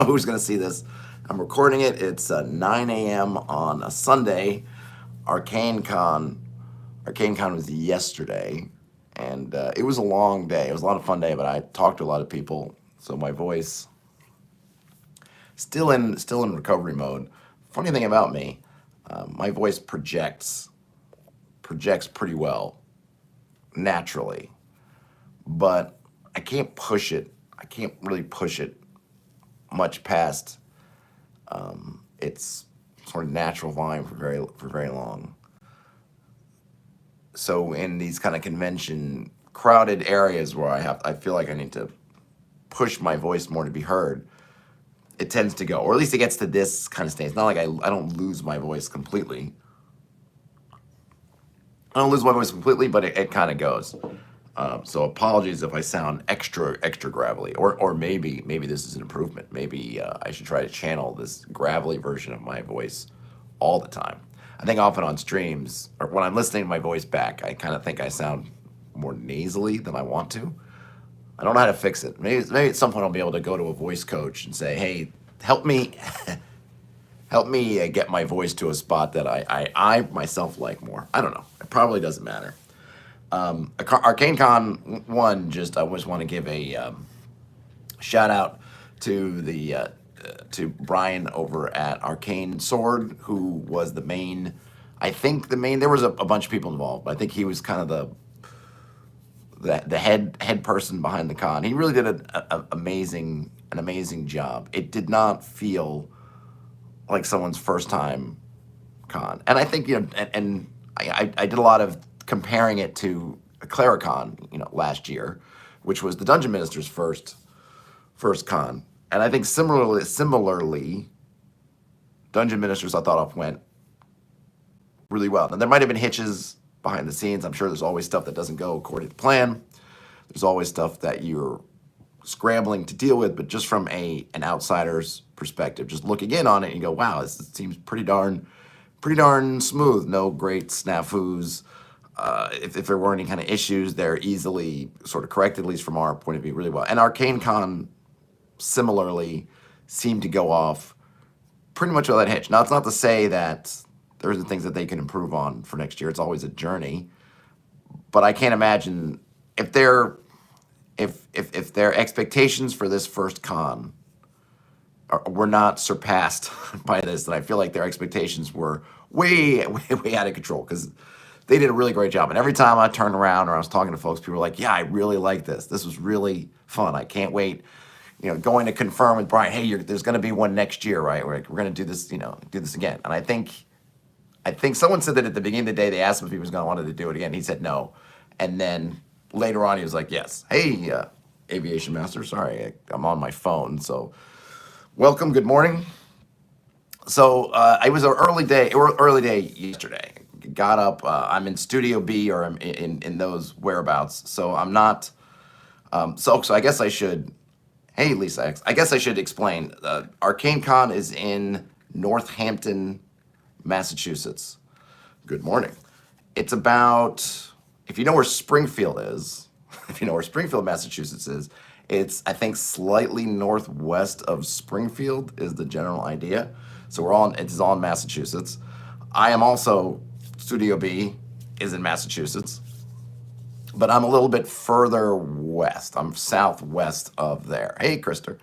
who's going to see this. I'm recording it. It's 9 a.m. on a Sunday. ArcaneCon. ArcaneCon was yesterday, and it was a long day. It was a lot of fun day, but I talked to a lot of people, so my voice still in recovery mode. Funny thing about me, my voice projects pretty well naturally, but I can't push it. I can't really push it much past its sort of natural volume for very long. So in these kind of convention crowded areas where I feel like I need to push my voice more to be heard, it tends to go, or at least it gets to this kind of stage. It's not like I don't lose my voice completely. I don't lose my voice completely, but it kind of goes. So apologies if I sound extra gravelly, or maybe this is an improvement. Maybe I should try to channel this gravelly version of my voice all the time. I think often on streams, or when I'm listening to my voice back, I kind of think I sound more nasally than I want to. I don't know how to fix it. Maybe at some point I'll be able to go to a voice coach and say, hey, help me get my voice to a spot that I myself like more. I don't know. It probably doesn't matter. ArcaneCon 1, I just want to give a shout out to to Brian over at Arcane Sword, who was the main. There was a bunch of people involved, but I think he was kind of the head person behind the con. He really did an amazing job. It did not feel like someone's first time con, and I think and I did a lot of comparing it to ArcaneCon, last year, which was the Dungeon Minister's first con, and I think similarly, Dungeon Ministers I thought went really well. And there might have been hitches behind the scenes. I'm sure there's always stuff that doesn't go according to plan. There's always stuff that you're scrambling to deal with, but just from an outsider's perspective, just looking in on it, you go, wow, this seems pretty darn smooth. No great snafus. If there weren't any kind of issues, they're easily sort of corrected, at least from our point of view, really well. And ArcaneCon similarly seemed to go off pretty much without hitch. Now, it's not to say that there isn't things that they can improve on for next year. It's always a journey. But I can't imagine if their expectations for this first con were not surpassed by this, then I feel like their expectations were way out of control, because they did a really great job. And every time I turned around or I was talking to folks, people were like, yeah, I really like this. This was really fun. I can't wait. Going to confirm with Brian, hey, there's going to be one next year, right? We're going to do this, do this again. And I think someone said that at the beginning of the day, they asked him if he was going to want to do it again. He said no. And then later on, he was like, yes. Hey, Aviation Master, sorry, I'm on my phone. So welcome, good morning. So it was an early day yesterday. Got up, I'm in Studio B, or I'm in those whereabouts. So I'm not, so I guess I should, hey, Lisa X, I guess I should explain. ArcaneCon is in Northampton, Massachusetts. Good morning. It's about, if you know where Springfield is, Massachusetts is, it's, I think, slightly northwest of Springfield is the general idea. So it's all in Massachusetts. I am also, Studio B is in Massachusetts, but I'm a little bit further west. I'm southwest of there. Hey, Krister.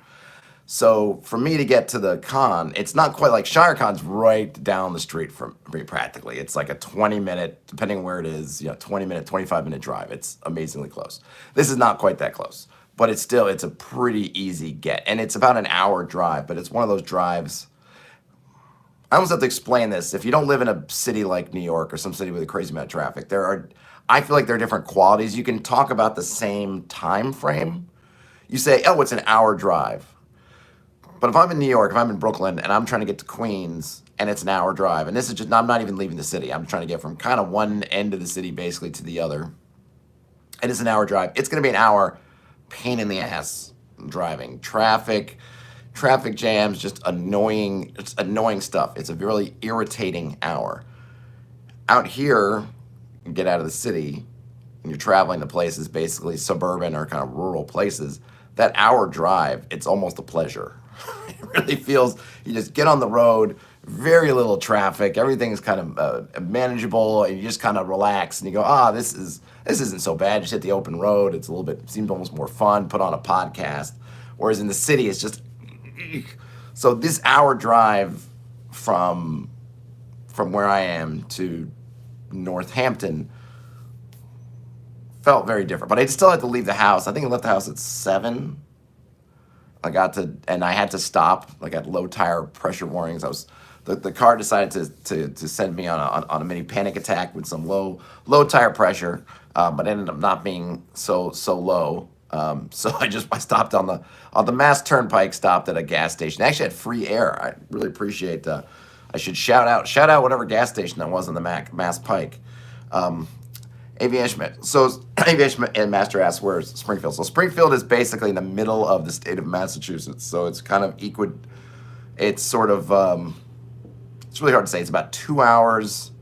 So for me to get to the con, it's not quite like ShireCon's right down the street from me practically. It's like a 20-minute, depending where it is, 20-minute, 25-minute drive. It's amazingly close. This is not quite that close, but it's a pretty easy get. And it's about an hour drive, but it's one of those drives. I almost have to explain this. If you don't live in a city like New York or some city with a crazy amount of traffic, I feel like there are different qualities. You can talk about the same time frame. You say, oh, it's an hour drive. But if I'm in New York, if I'm in Brooklyn, and I'm trying to get to Queens, and it's an hour drive, and this is just, I'm not even leaving the city. I'm trying to get from kind of one end of the city basically to the other. And it's an hour drive. It's going to be an hour pain in the ass driving. Traffic jams, just annoying stuff. It's a really irritating hour. Out here, you get out of the city, and you're traveling to places basically suburban or kind of rural places. That hour drive, it's almost a pleasure. It really feels, you just get on the road, very little traffic, everything's kind of manageable, and you just kind of relax, and you go, this isn't so bad. Just hit the open road. It's a little bit, seems almost more fun. Put on a podcast. Whereas in the city, it's just, so this hour drive from where I am to Northampton felt very different. But I still had to leave the house. I think I left the house at 7. And I had to stop. Like, at low tire pressure warnings. The car decided to send me on a mini panic attack with some low tire pressure, but ended up not being so low. So I stopped on the Mass Turnpike, stopped at a gas station. I actually had free air. I really appreciate I should shout out whatever gas station that was on the Mass Pike. Aviation. So Aviation and Master asks, where's Springfield? So Springfield is basically in the middle of the state of Massachusetts. So it's kind of it's sort of, it's really hard to say. It's about 2 hours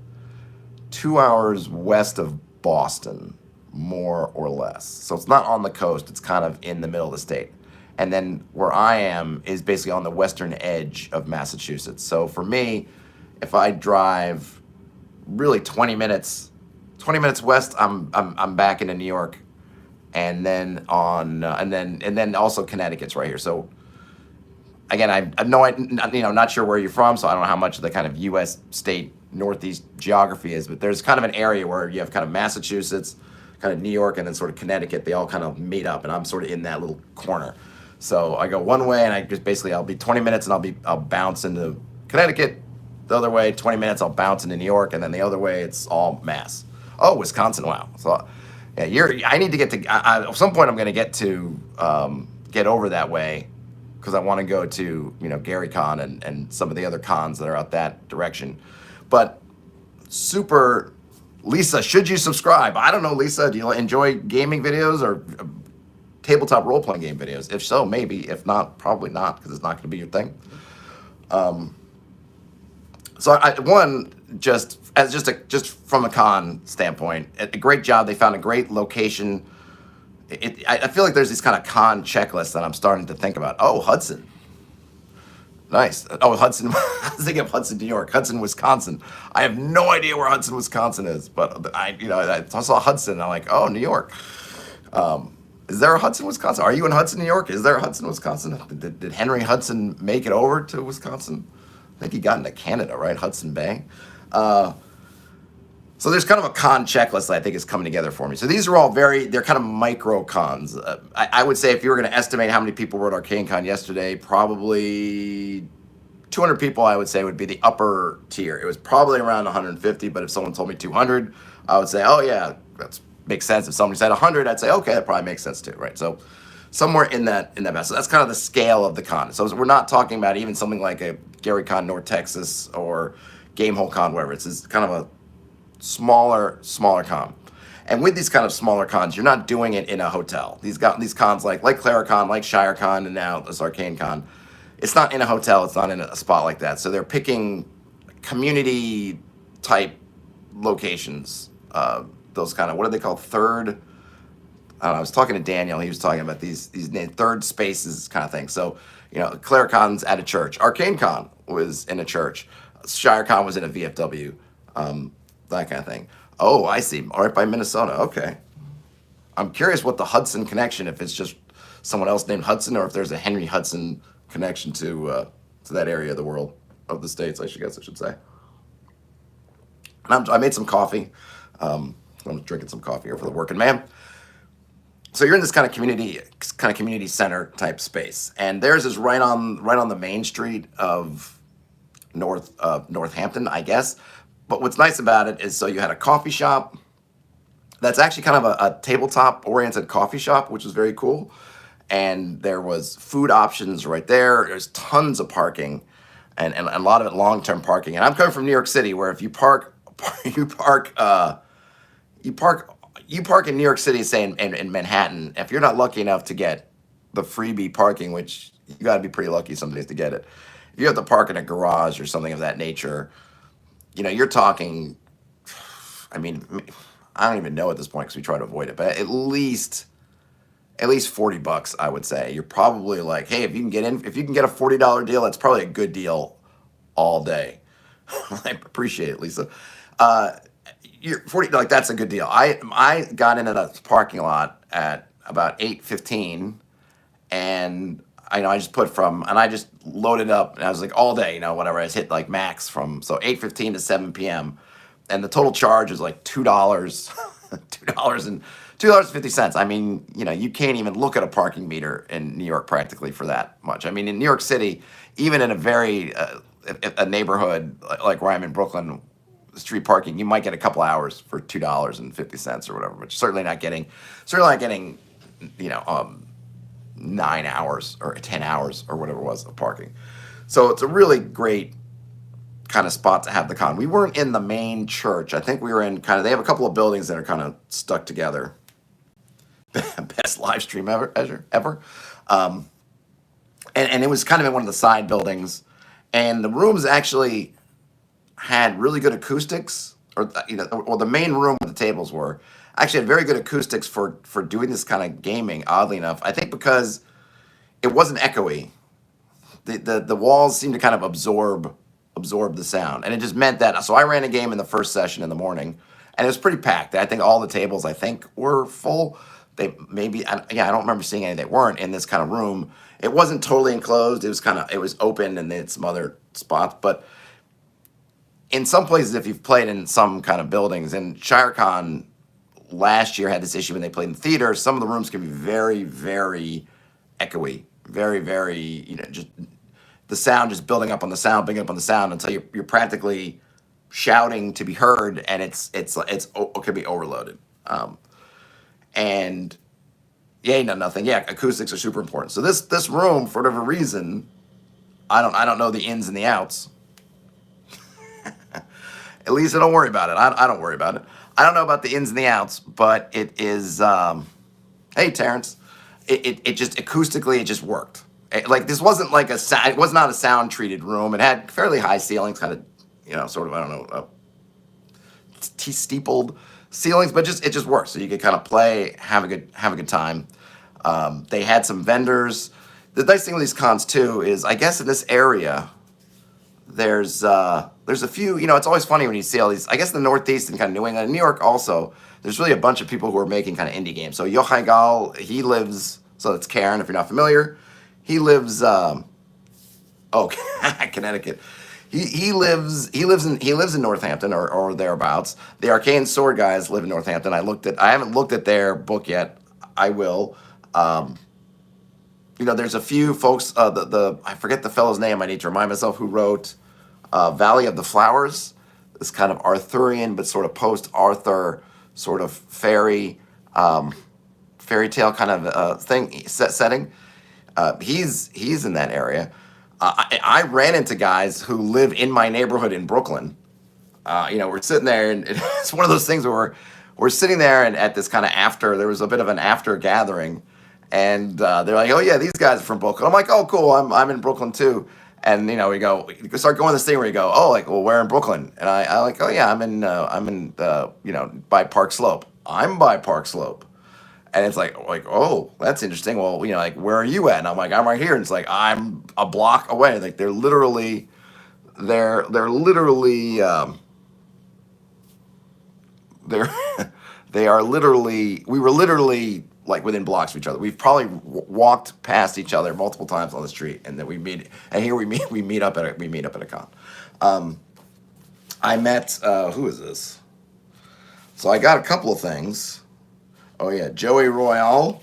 west of Boston, more or less. So it's not on the coast. It's kind of in the middle of the state. And then where I am is basically on the western edge of Massachusetts. So for me, if I drive really 20 minutes west, I'm back into New York, and then and then also Connecticut's right here. So again, I'm not sure where you're from, so I don't know how much of the kind of U.S. state northeast geography is, but there's kind of an area where you have kind of Massachusetts, kind of New York, and then sort of Connecticut. They all kind of meet up, and I'm sort of in that little corner. So I go one way, and I just basically, I'll be 20 minutes, and I'll bounce into Connecticut. The other way, 20 minutes, I'll bounce into New York, and then the other way, it's all Mass. Oh, Wisconsin! Wow. So, yeah, I need to get to. At some point, I'm going to get over that way, because I want to go to GaryCon and some of the other cons that are out that direction. But super, Lisa, should you subscribe? I don't know, Lisa. Do you enjoy gaming videos or tabletop role playing game videos? If so, maybe. If not, probably not, because it's not going to be your thing. So just from a con standpoint, a great job. They found a great location. I feel like there's these kind of con checklists that I'm starting to think about. Oh, Hudson. Nice. Oh, Hudson. I was thinking of Hudson, New York. Hudson, Wisconsin. I have no idea where Hudson, Wisconsin is, but I saw Hudson, and I'm like, oh, New York. Is there a Hudson, Wisconsin? Are you in Hudson, New York? Is there a Hudson, Wisconsin? Did Henry Hudson make it over to Wisconsin? I think he got into Canada, right? Hudson Bay. So there's kind of a con checklist that I think is coming together for me. So these are all they're kind of micro cons. I would say if you were going to estimate how many people were at ArcaneCon yesterday, probably 200 people, I would say, would be the upper tier. It was probably around 150, but if someone told me 200, I would say, oh yeah, that makes sense. If somebody said 100, I'd say, okay, that probably makes sense too, right? So somewhere in that mess. So that's kind of the scale of the con. So we're not talking about even something like a GaryCon North Texas or Gamehole Con, whatever. It's kind of a smaller con. And with these kind of smaller cons, you're not doing it in a hotel. These cons like ClaraCon, like ShireCon, and now this ArcaneCon, it's not in a hotel. It's not in a spot like that. So they're picking community type locations. Those kind of, what do they call, third? I don't know, I was talking to Daniel. He was talking about these third spaces kind of thing. So, ClaraCon's at a church. ArcaneCon was in a church. ShireCon was in a VFW. That kind of thing. Oh, I see. All right, by Minnesota. Okay. I'm curious what the Hudson connection, if it's just someone else named Hudson, or if there's a Henry Hudson connection to that area of the world, of the States, I should say. And I made some coffee. I'm drinking some coffee here for the working man. So you're in this kind of community center type space, and theirs is right on the main street of Northampton, I guess. But what's nice about it is, so you had a coffee shop that's actually kind of a tabletop-oriented coffee shop, which is very cool. And there was food options right there. There's tons of parking, and a lot of it long-term parking. And I'm coming from New York City, where if you park in New York City, say in Manhattan, if you're not lucky enough to get the freebie parking, which you got to be pretty lucky some days to get it, if you have to park in a garage or something of that nature, you're talking, I mean, I don't even know at this point because we try to avoid it, but at least at least $40, I would say. You're probably like, hey, if you can get a $40 deal, that's probably a good deal all day. I appreciate it, Lisa. You're 40, like that's a good deal. I got into the parking lot at about 8:15, and I just I just loaded up, and I was like all day, whatever. I just hit like max from 8:15 to 7 p.m. and the total charge is like $2, $2.50. I mean, you can't even look at a parking meter in New York practically for that much. I mean, in New York City, even in a very a neighborhood like where I'm in Brooklyn, street parking, you might get a couple hours for $2.50 or whatever, but certainly not getting, 9 hours or 10 hours or whatever it was of parking. So it's a really great kind of spot to have the con. We weren't in the main church. I think we were in they have a couple of buildings that are kind of stuck together. Best live stream ever. And it was kind of in one of the side buildings, and the rooms actually had really good acoustics, or the main room where the tables were actually had very good acoustics for doing this kind of gaming. Oddly enough, I think because it wasn't echoey, the walls seemed to kind of absorb the sound, and it just meant that. So I ran a game in the first session in the morning, and it was pretty packed. I think all the tables were full. I don't remember seeing any that weren't in this kind of room. It wasn't totally enclosed. It was open, and they had some other spots, but in some places, if you've played in some kind of buildings, and ShireCon last year had this issue when they played in theater, some of the rooms can be very, very echoey, very, very, just the sound just building up on the sound until you're practically shouting to be heard, and it can be overloaded. And yeah, nothing. Yeah, acoustics are super important. So this room, for whatever reason, I don't know the ins and the outs. At least I don't worry about it. I don't worry about it. I don't know about the ins and the outs, but it is. Hey, Terrence, it just acoustically it just worked. This wasn't like it was not a sound treated room. It had fairly high ceilings, kind of sort of I don't know steepled ceilings, but it just works. So you could kind of play, have a good time. They had some vendors. The nice thing with these cons too is I guess in this area, there's a few, it's always funny when you see all these, I guess the Northeast and kind of New England, New York also, there's really a bunch of people who are making kind of indie games. So Yochai Gal, he lives, so that's Karen, if you're not familiar. He lives, Connecticut. He lives in Northampton or thereabouts. The Arcane Sword guys live in Northampton. I haven't looked at their book yet. I will. There's a few folks, I forget the fellow's name, I need to remind myself, who wrote Valley of the Flowers, this kind of Arthurian, but sort of post-Arthur, sort of fairy tale kind of setting. He's in that area. I ran into guys who live in my neighborhood in Brooklyn. We're sitting there, and it's one of those things where we're sitting there, and at this kind of there was a bit of an after gathering, and they're like, "Oh yeah, these guys are from Brooklyn." I'm like, "Oh cool, I'm in Brooklyn too." And we start going this thing where you go, "Oh, like, well, where in Brooklyn?" And I like, "Oh yeah, I'm in by Park Slope." I'm by Park Slope. And it's like, oh, that's interesting. Well, where are you at? And I'm like, I'm right here. And it's like, I'm a block away. Like they're literally they're they are literally, we were literally like within blocks of each other. We've probably walked past each other multiple times on the street, and then we meet up at a con. I met who is this? So I got a couple of things. Oh yeah, Joey Royale.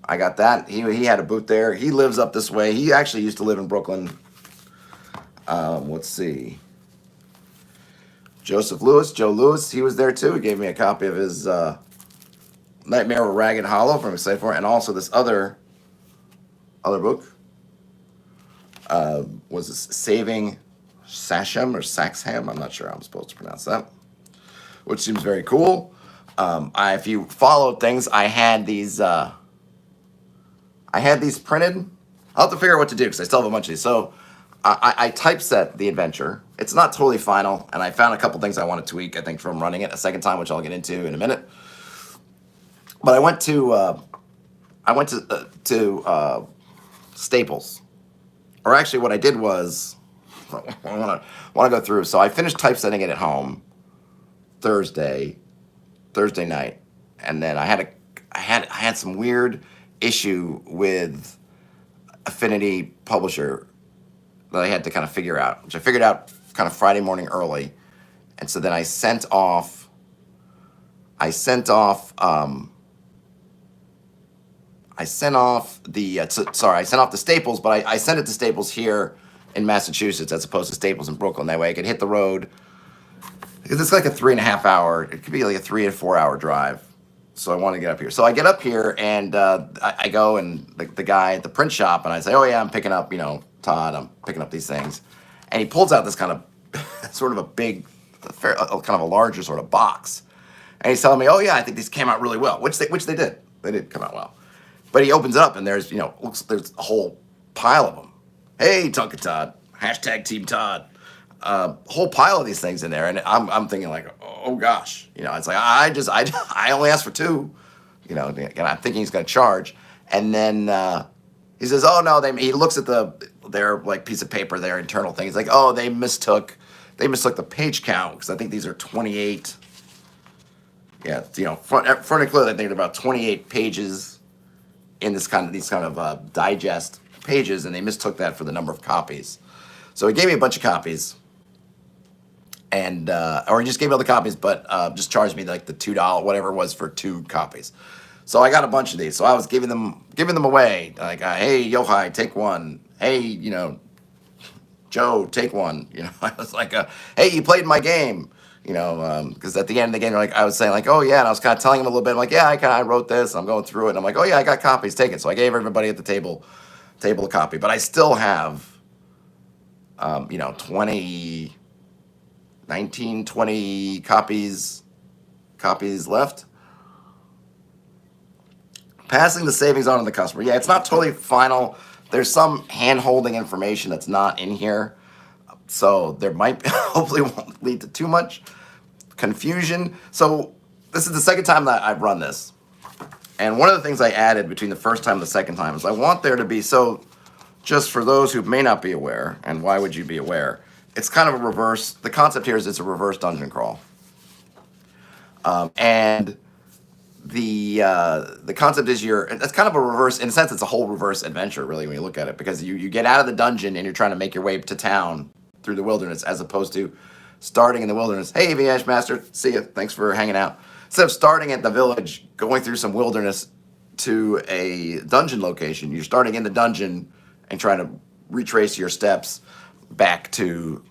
I got that. He had a booth there. He lives up this way. He actually used to live in Brooklyn. Let's see. Joe Lewis, he was there too. He gave me a copy of his Nightmare of Ragged Hollow from excited for it, and also this other book. Was this Saving Sachem or Saxham? I'm not sure how I'm supposed to pronounce that. Which seems very cool. If you followed things, I had these printed. I'll have to figure out what to do because I still have a bunch of these. So I typeset the adventure. It's not totally final, and I found a couple things I want to tweak, I think, from running it a second time, which I'll get into in a minute. But I I went to Staples, or actually, what I did was I want to go through. So I finished typesetting it at home Thursday night, and then I had some weird issue with Affinity Publisher that I had to kind of figure out, which I figured out kind of Friday morning early, and so then I sent off the Staples, but I sent it to Staples here in Massachusetts as opposed to Staples in Brooklyn. That way I could hit the road, because it's like a 3.5 hour, it could be like a 3 to 4 hour drive. So I want to get up here. So I get up here, and I go, and the guy at the print shop, and I say, oh yeah, I'm picking up, Todd, I'm picking up these things. And he pulls out this kind of sort of a big, kind of a larger sort of box. And he's telling me, oh yeah, I think these came out really well, which they did. They did come out well. But he opens it up, and there's, there's a whole pile of them. Hey, Tonka Todd, hashtag Team Todd. Whole pile of these things in there, and I'm thinking like, oh gosh, it's like I only asked for 2, and I'm thinking he's gonna charge, and then he says, oh no, he looks at their like piece of paper, their internal thing. He's like, oh, they mistook the page count, because I think these are 28. Yeah, front and clear, I think they're about 28 pages in these kind of digest pages, and they mistook that for the number of copies. So he gave me a bunch of copies, and or he just gave me all the copies, but just charged me like the $2 whatever it was for 2 copies. So I got a bunch of these. So I was giving them away, like, hey, Yohai, take one. Hey, Joe, take one. I was like, hey, you played my game. Because at the end of the game, I was saying, like, oh yeah, and I was kind of telling him a little bit, I'm like, yeah, I wrote this, I'm going through it, and I'm like, oh yeah, I got copies, take it. So I gave everybody at the table a copy, but I still have, 20 copies left. Passing the savings on to the customer. Yeah, it's not totally final. There's some hand-holding information that's not in here. So there might hopefully won't lead to too much confusion. So this is the second time that I've run this. And one of the things I added between the first time and the second time is I want there to be, so just for those who may not be aware, and why would you be aware, it's kind of a reverse, the concept here is it's a reverse dungeon crawl. And the concept is it's kind of a reverse, in a sense it's a whole reverse adventure really when you look at it, because you get out of the dungeon and you're trying to make your way to town through the wilderness, as opposed to starting in the wilderness. Hey, Viash Master, see ya, thanks for hanging out. Instead of starting at the village, going through some wilderness to a dungeon location, you're starting in the dungeon and trying to retrace your steps back to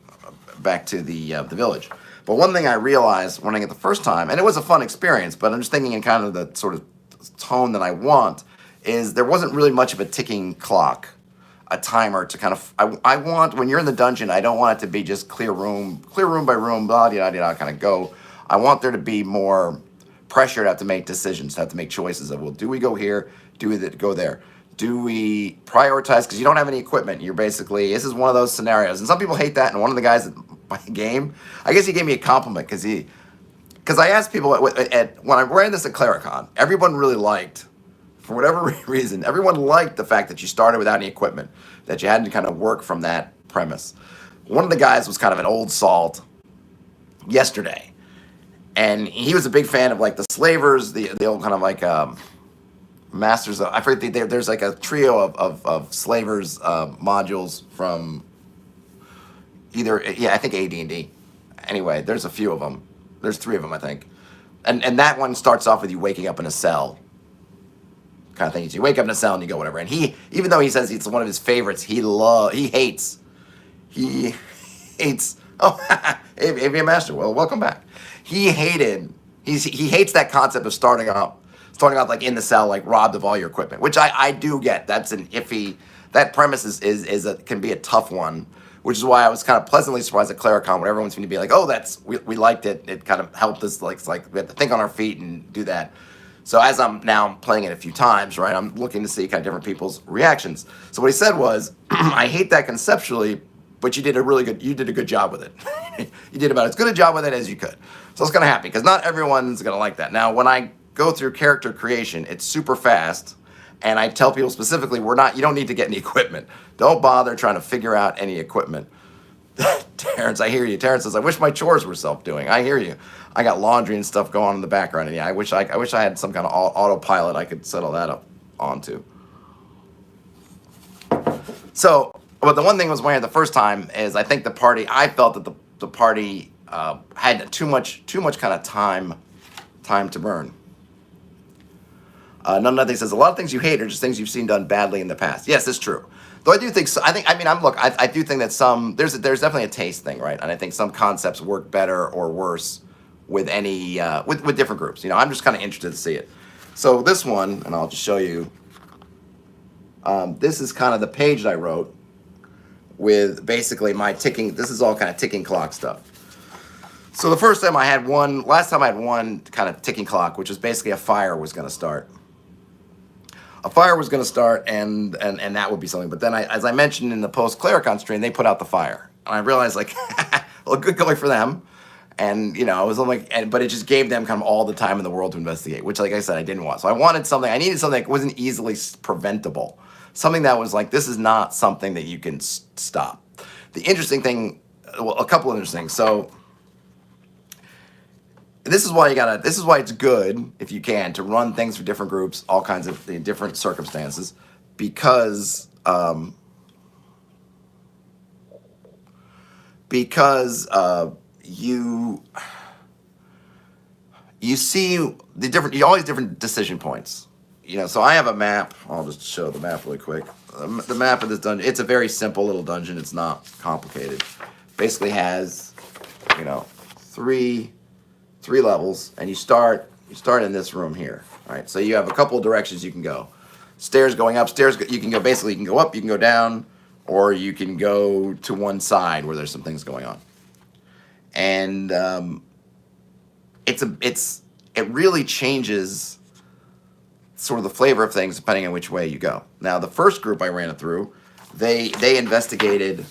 the village. But one thing I realized running it the first time, and it was a fun experience, but I'm just thinking in kind of the sort of tone that I want, is there wasn't really much of a ticking clock, a timer to kind of, I want, when you're in the dungeon, I don't want it to be just clear room by room, blah, blah, blah, kind of go. I want there to be more pressure to have to make decisions, to have to make choices of, well, do we go here? Do we go there? Do we prioritize? Because you don't have any equipment. You're basically, this is one of those scenarios. And some people hate that. And one of the guys at my game, I guess he gave me a compliment because I asked people when I ran this at ArcaneCon, everyone really liked, for whatever reason, everyone liked the fact that you started without any equipment, that you had to kind of work from that premise. One of the guys was kind of an old salt yesterday. And he was a big fan of like the slavers, the old kind of like masters of, I forget, there's like a trio of slavers modules from either, yeah, I think AD&D. Anyway, there's a few of them. There's 3 of them, I think. And that one starts off with you waking up in a cell. Kind of thing. You wake up in a cell and you go whatever. And he, even though he says it's one of his favorites, he hates, oh, AV Master, well, welcome back. He hates that concept of starting off like in the cell, like robbed of all your equipment, which I do get. That's an iffy, that premise can be a tough one, which is why I was kind of pleasantly surprised at ArcaneCon when everyone seemed to be like, oh, we liked it. It kind of helped us, like, it's like we had to think on our feet and do that. So as I'm now playing it a few times, right, I'm looking to see kind of different people's reactions. So what he said was, I hate that conceptually, but you did a good job with it. You did about as good a job with it as you could. So I was kind of happy, because not everyone's going to like that. Now, when I go through character creation, it's super fast, And I tell people specifically, you don't need to get any equipment. Don't bother trying to figure out any equipment. Terrence, I hear you. Terrence says, I wish my chores were self-doing. I hear you. I got laundry and stuff going on in the background. And yeah, I wish I had some kind of autopilot I could settle that up onto. So, but the one thing was weird the first time is I think I felt that the party had too much kind of time to burn. None of that thing says a lot of things you hate are just things you've seen done badly in the past. Yes, it's true. Though I do think I do think that there's definitely a taste thing, right? And I think some concepts work better or worse with any with different groups. I'm just kind of interested to see it. So this one, and I'll just show you. This is kind of the page that I wrote with basically my ticking. This is all kind of ticking clock stuff. So last time I had one kind of ticking clock, which is basically a fire was going to start. A fire was going to start, and that would be something. But then, as I mentioned in the post-ArcaneCon stream, they put out the fire. And I realized, well, good going for them. And, it was but it just gave them kind of all the time in the world to investigate, which, like I said, I didn't want. So I needed something that wasn't easily preventable. Something that was this is not something that you can stop. The interesting thing, well, a couple of interesting things. So this is why it's good, if you can, to run things for different groups, all kinds of different circumstances, because you see you always different decision points. So I have a map. I'll just show the map really quick. The map of this dungeon. It's a very simple little dungeon. It's not complicated. Basically has, three levels, and you start in this room here. All right. So you have a couple of directions you can go. Stairs going up. Stairs. You can go up. You can go down, or you can go to one side where there's some things going on. And it really changes sort of the flavor of things depending on which way you go. Now, the first group I ran it through, they investigated.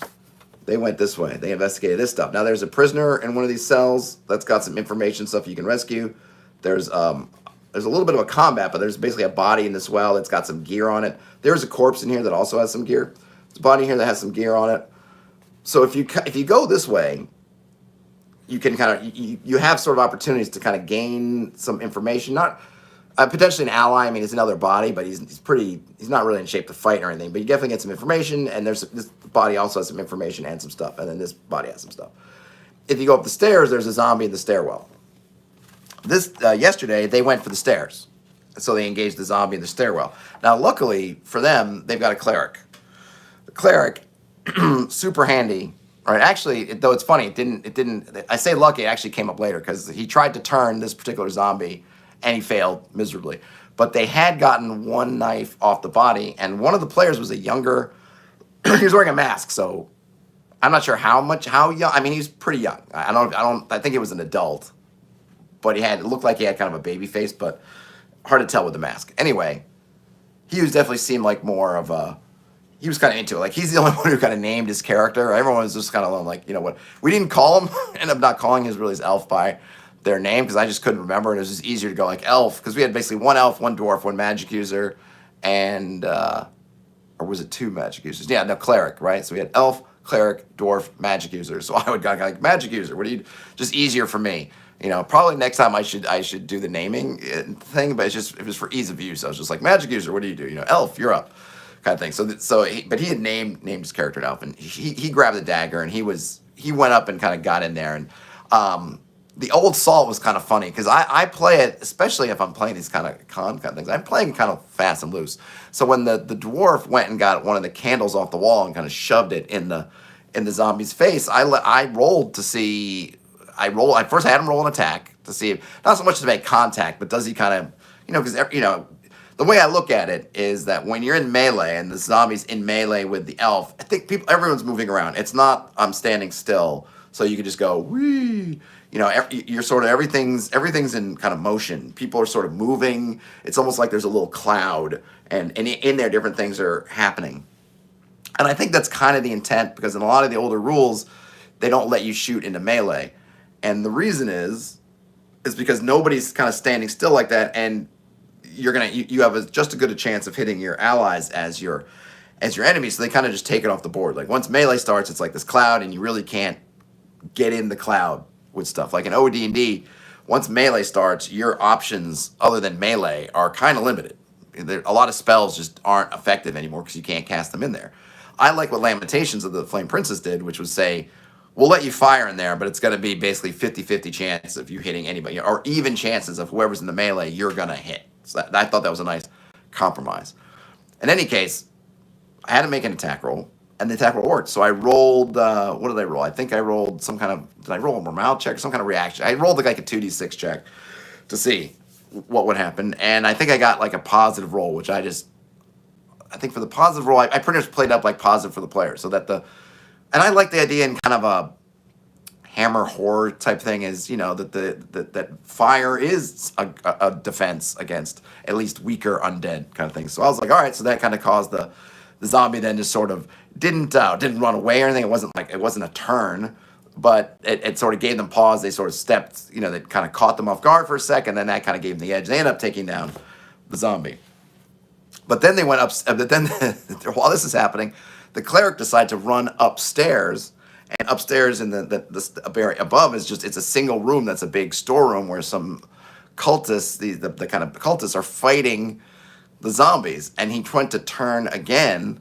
They went this way. They investigated this stuff. Now, there's a prisoner in one of these cells that's got some information stuff you can rescue. There's a little bit of a combat, but there's basically a body in this well that's got some gear on it. There's a corpse in here that also has some gear. There's a body here that has some gear on it. So if you go this way, you can kind of you have sort of opportunities to kind of gain some information. Not potentially an ally. I mean, it's another body, but he's not really in shape to fight or anything. But you definitely get some information, and this body also has some information and some stuff, and then this body has some stuff. If you go up the stairs, there's a zombie in the stairwell. Yesterday, they went for the stairs, so they engaged the zombie in the stairwell. Now, luckily for them, they've got a cleric. The cleric, super handy. Right? Actually, though it's funny, it didn't. I say lucky. It actually came up later because he tried to turn this particular zombie, and he failed miserably. But they had gotten one knife off the body, and one of the players was a younger. He was wearing a mask, so I'm not sure how young. I mean, he was pretty young. I think he was an adult, but it looked like he had kind of a baby face, but hard to tell with the mask. Anyway, he definitely seemed like more of a. He was kind of into it. He's the only one who kind of named his character. Everyone was just kind of what? We didn't call him. Ended up not calling his elf by their name because I just couldn't remember, and it was just easier to go elf because we had basically one elf, one dwarf, one magic user, and or was it two magic users? Yeah, no, cleric, right? So we had elf, cleric, dwarf, magic user. So I would go magic user. What do you? Just easier for me. Probably next time I should do the naming thing, but it was for ease of use. I was just magic user. What do you do? Elf, you're up. Kind of thing. But he had named his character elf, and he grabbed the dagger, and he went up and kind of got in there, and the old salt was kind of funny because I play it, especially if I'm playing these kind of con kind of things. I'm playing kind of fast and loose. So when the dwarf went and got one of the candles off the wall and kind of shoved it in the zombie's face, I rolled to see. I first had him roll an attack to see if, not so much to make contact, but does he kind of because the way I look at it is that when you're in melee and the zombie's in melee with the elf, I think everyone's moving around. It's not I'm standing still, so you can just go wee. You're sort of everything's in kind of motion. People are sort of moving. It's almost like there's a little cloud, and in there different things are happening. And I think that's kind of the intent because in a lot of the older rules, they don't let you shoot into melee, and the reason is because nobody's kind of standing still like that, and you have just as good a chance of hitting your allies as your enemies. So they kind of just take it off the board. Like once melee starts, it's like this cloud, and you really can't get in the cloud with stuff. Like in OD&D, once melee starts, your options other than melee are kind of limited. A lot of spells just aren't effective anymore because you can't cast them in there. I like what Lamentations of the Flame Princess did, which was say, we'll let you fire in there, but it's going to be basically 50-50 chance of you hitting anybody, or even chances of whoever's in the melee you're going to hit. So I thought that was a nice compromise. In any case, I had to make an attack roll, and the attack roll worked. So I rolled, what did I roll? I think I rolled some kind of, did I roll a morale check or some kind of reaction? I rolled like a 2d6 check to see what would happen, and I think I got like a positive roll, which I think for the positive roll, I pretty much played up like positive for the player, so that and I like the idea in kind of a Hammer horror type thing is, that fire is a defense against at least weaker undead kind of thing. So I was like, all right, so that kind of caused the zombie then just sort of didn't run away or anything. It wasn't a turn, but it sort of gave them pause. They sort of stepped, they kind of caught them off guard for a second, then that kind of gave them the edge. They ended up taking down the zombie. But then they went up, but then while this is happening, the cleric decided to run upstairs, and upstairs in the area above it's a single room that's a big storeroom where some cultists, the kind of cultists are fighting the zombies, and he went to turn again,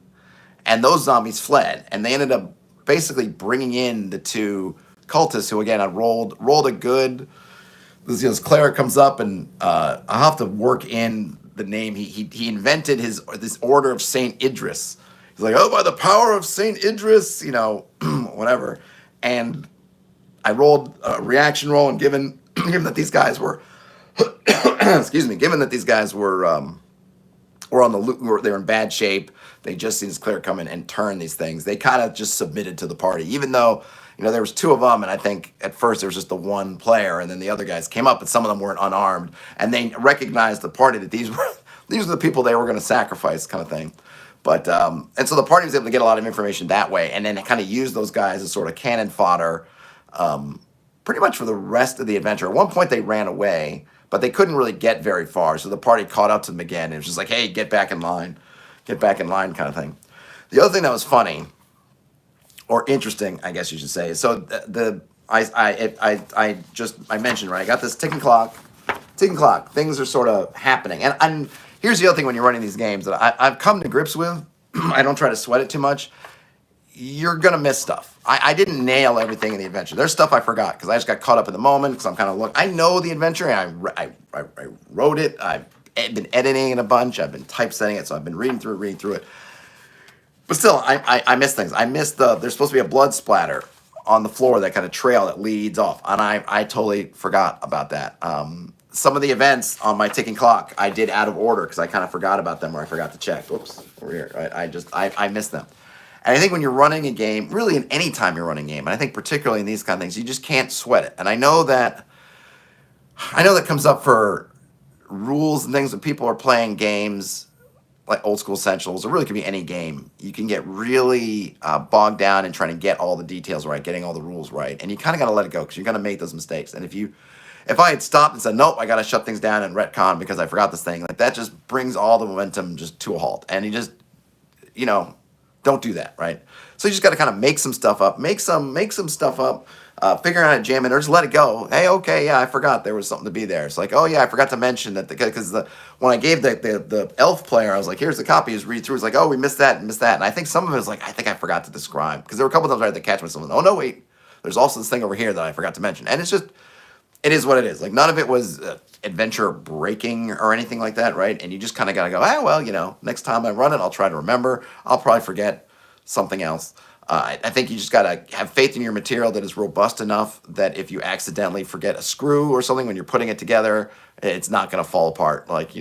and those zombies fled, and they ended up basically bringing in the two cultists who again I rolled a good. This cleric comes up, and I have to work in the name. He invented this order of Saint Idris. He's like, oh, by the power of Saint Idris, whatever. And I rolled a reaction roll, and given that these guys were, given that these guys were on the loot, they were in bad shape. They just seen this cleric come in and turn these things. They kind of just submitted to the party, even though there was two of them, and I think at first there was just the one player, and then the other guys came up, but some of them weren't unarmed, and they recognized the party that these were the people they were going to sacrifice, kind of thing. But and so the party was able to get a lot of information that way, and then kind of use those guys as sort of cannon fodder, pretty much for the rest of the adventure. At one point they ran away, but they couldn't really get very far, so the party caught up to them again, and it was just like, hey, get back in line, kind of thing. The other thing that was funny, or interesting, I guess you should say, so I mentioned, right, I got this ticking clock, things are sort of happening, and here's the other thing when you're running these games that I've come to grips with. I don't try to sweat it too much. You're gonna miss stuff. I didn't nail everything in the adventure. There's stuff I forgot because I just got caught up in the moment because I'm kind of I know the adventure, and I wrote it. I've been editing it a bunch. I've been typesetting it, so I've been reading through it. But still, I missed things. I missed there's supposed to be a blood splatter on the floor, that kind of trail that leads off, and I totally forgot about that. Some of the events on my ticking clock I did out of order because I kind of forgot about them, or I forgot to check. Whoops, over here. Right? I missed them. And I think when you're running a game, really in any time you're running a game, and I think particularly in these kind of things, you just can't sweat it. And I know that comes up for rules and things when people are playing games like Old School Essentials, or really could be any game. You can get really bogged down in trying to get all the details right, getting all the rules right, and you kind of got to let it go because you're going to make those mistakes. And if I had stopped and said, nope, I got to shut things down and retcon because I forgot this thing, like that just brings all the momentum just to a halt. And you just, don't do that, right? So you just got to kind of make some stuff up, figure out how to jam it, or just let it go. Hey, okay, yeah, I forgot there was something to be there. It's like, oh yeah, I forgot to mention that because when I gave the elf player, I was like, here's the copy, just read through. It's like, oh, we missed that. And I think some of it was like, I think I forgot to describe, because there were a couple times I had to catch myself. Oh no, wait, there's also this thing over here that I forgot to mention. And it is what it is. Like none of it was adventure breaking or anything like that, right? And you just kind of got to go, next time I run it, I'll try to remember. I'll probably forget something else. I think you just got to have faith in your material that is robust enough that if you accidentally forget a screw or something when you're putting it together, it's not going to fall apart like,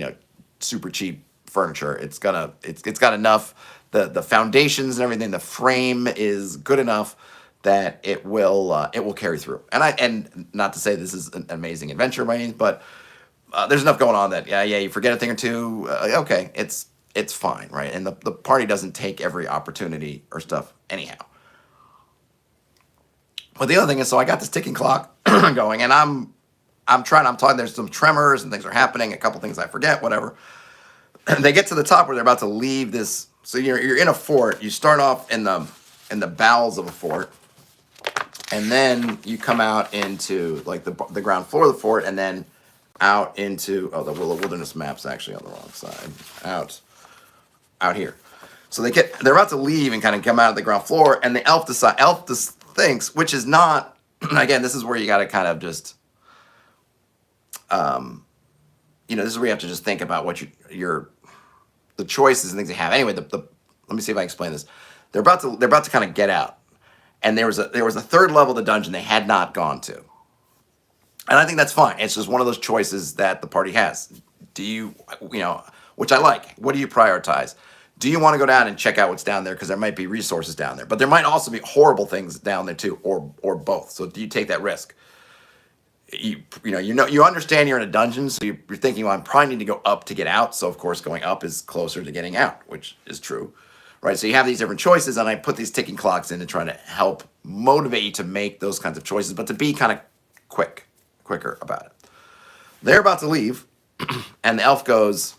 super cheap furniture. It's got enough, the foundations and everything, the frame is good enough that it will carry through. And not to say this is an amazing adventure by any means, but there's enough going on that you forget a thing or two. Okay, it's fine, right? And the party doesn't take every opportunity or stuff anyhow. But the other thing is, so I got this ticking clock going, and I'm I'm talking, there's some tremors and things are happening, a couple things I forget, whatever. And they get to the top where they're about to leave this. So you're in a fort. You start off in the bowels of a fort, and then you come out into like the ground floor of the fort, and then out into the wilderness map's actually on the wrong side. Out here. So they're about to leave and kind of come out of the ground floor, and the elf thinks, which is not, again, this is where you got to kind of just, this is where you have to just think about what the choices and things you have. Anyway, let me see if I explain this. They're about to kind of get out, and there was a third level of the dungeon they had not gone to, and I think that's fine. It's just one of those choices that the party has. Do you, which I like. What do you prioritize? Do you want to go down and check out what's down there because there might be resources down there, but there might also be horrible things down there too, or both. So do you take that risk? You understand you're in a dungeon, so you're thinking, well, I probably need to go up to get out. So of course, going up is closer to getting out, which is true, right? So you have these different choices, and I put these ticking clocks in to try to help motivate you to make those kinds of choices, but to be kind of quicker about it. They're about to leave, and the elf goes,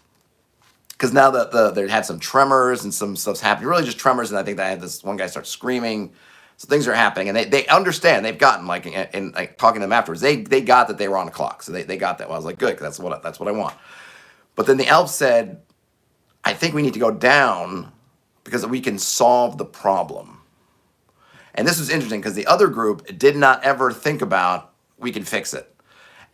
because now that they had some tremors and some stuff's happening, really just tremors, and I think that I had this one guy start screaming. So things are happening, and they understand. They've gotten, like, in like talking to them afterwards, they got that they were on the clock, so they got that. Well, I was like, good, because that's what I want. But then the elf said, I think we need to go down because we can solve the problem. And this was interesting because the other group did not ever think about we can fix it.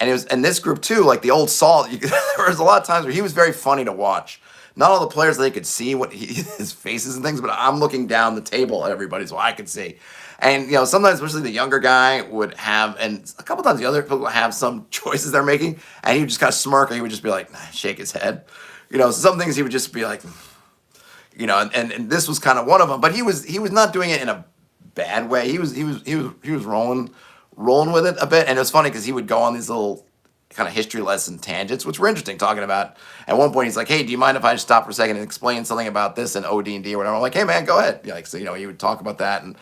And this group too, like the old Saul, there was a lot of times where he was very funny to watch. Not all the players, they could see his faces and things, but I'm looking down the table at everybody so I could see. And, sometimes, especially the younger guy would have, and a couple times the other people would have some choices they're making, and he would just kind of smirk, or he would just be like, shake his head. So some things he would just be like, and this was kind of one of them, but he was not doing it in a bad way. He was rolling with it a bit, and it was funny because he would go on these little kind of history lesson tangents, which were interesting, talking about, at one point he's like, hey, do you mind if I just stop for a second and explain something about this in OD&D or whatever? I'm like, hey man, go ahead. So he would talk about that, and